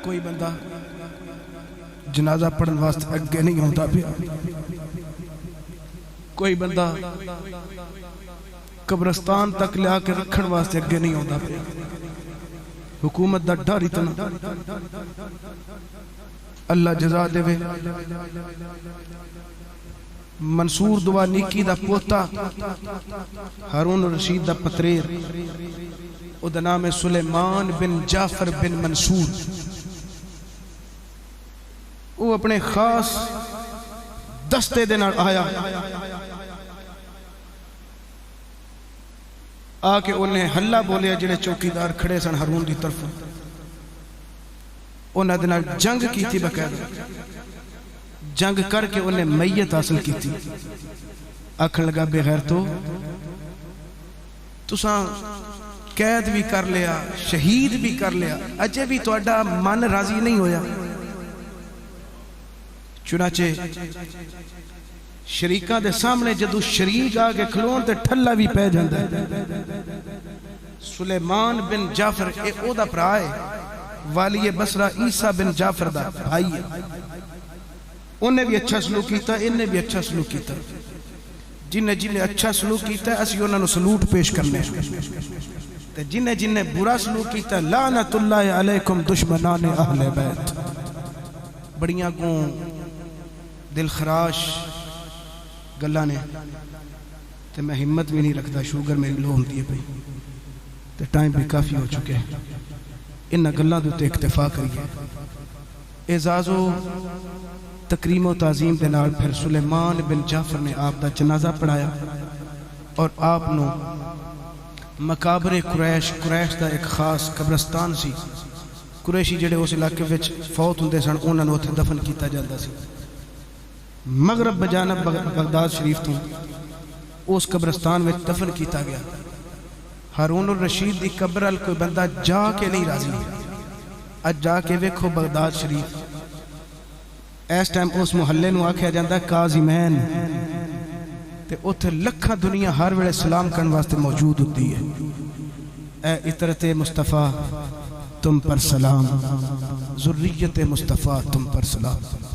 کوئی بندہ جنازہ پڑھن واسطے اگے نہیں ہوتا پیا کوئی بندہ قبرستان تک لیا کے رکھن واسطے اگے نہیں آتا پیا. حکومت دا ڈر اتنا. اللہ جزا دے. منصور دعا نیکی دا پوتا ہارون رشید دا پتریر او دا نام ہے سلیمان بن جعفر بن منصور. وہ اپنے خاص دستے دے نال آیا آ کے انہیں حلہ بولیا جڑے چوکیدار کھڑے سن ہارون دی طرف. انہاں دے نال جنگ کی تھی باقاعدہ. جنگ کر کے انہیں میت حاصل کی تھی. آکھن لگا بے غیر تو تساں قید بھی کر لیا شہید بھی کر لیا اجے بھی تہاڈا من راضی نہیں ہویا. چنانچہ شریکاں دے سامنے جدو شریک آ کے کھلون تے ٹھلا بھی پہ جاندا ہے. سلیمان بن جعفر اے او دا بھرا ہے. والی بصرہ عیسیٰ بن جعفر دا بھائی ہے. انہیں بھی اچھا سلوک کیتا انہیں بھی اچھا سلوک کیتا. جنہیں اچھا سلوک کیتا ہے اسی انہوں نے سلوٹ پیش کرنے. جنہیں برا سلوک کیتا ہے لعنت اللہ علیکم دشمنان اہل بیت. بڑیاں کو دل خراش گلاں نے تے میں ہمت بھی نہیں رکھتا. شوگر میری لو ہوتی ہے پئی تے ٹائم بھی کافی ہو چکے ہیں. ان گلاں دے اکتفا کریے. اعزاز و تکریم و تعظیم دے نال پھر سلیمان بن جعفر نے آپ دا جنازہ پڑھایا اور آپ نو مقابر قریش دا ایک خاص قبرستان سی. قریشی جڑے اس علاقے وچ فوت ہوندے سن انہاں نو اوتھے دفن کیتا جاندا سی. مغرب بجانب بغداد شریف تو اس قبرستان میں دفن کیتا گیا. ہارون الرشید دی قبر ال کوئی بندہ جا کے نہیں راضی. اج جا کے ویکھو بغداد شریف اس ٹائم اس محلے نو آکھیا جاندا ہے کاظمین تے اوتھے لکھاں دنیا ہر ویلے سلام کرن واسطے موجود ہوتی ہے. اے عطرت مصطفیٰ تم پر سلام، ذریت مصطفیٰ تم پر سلام.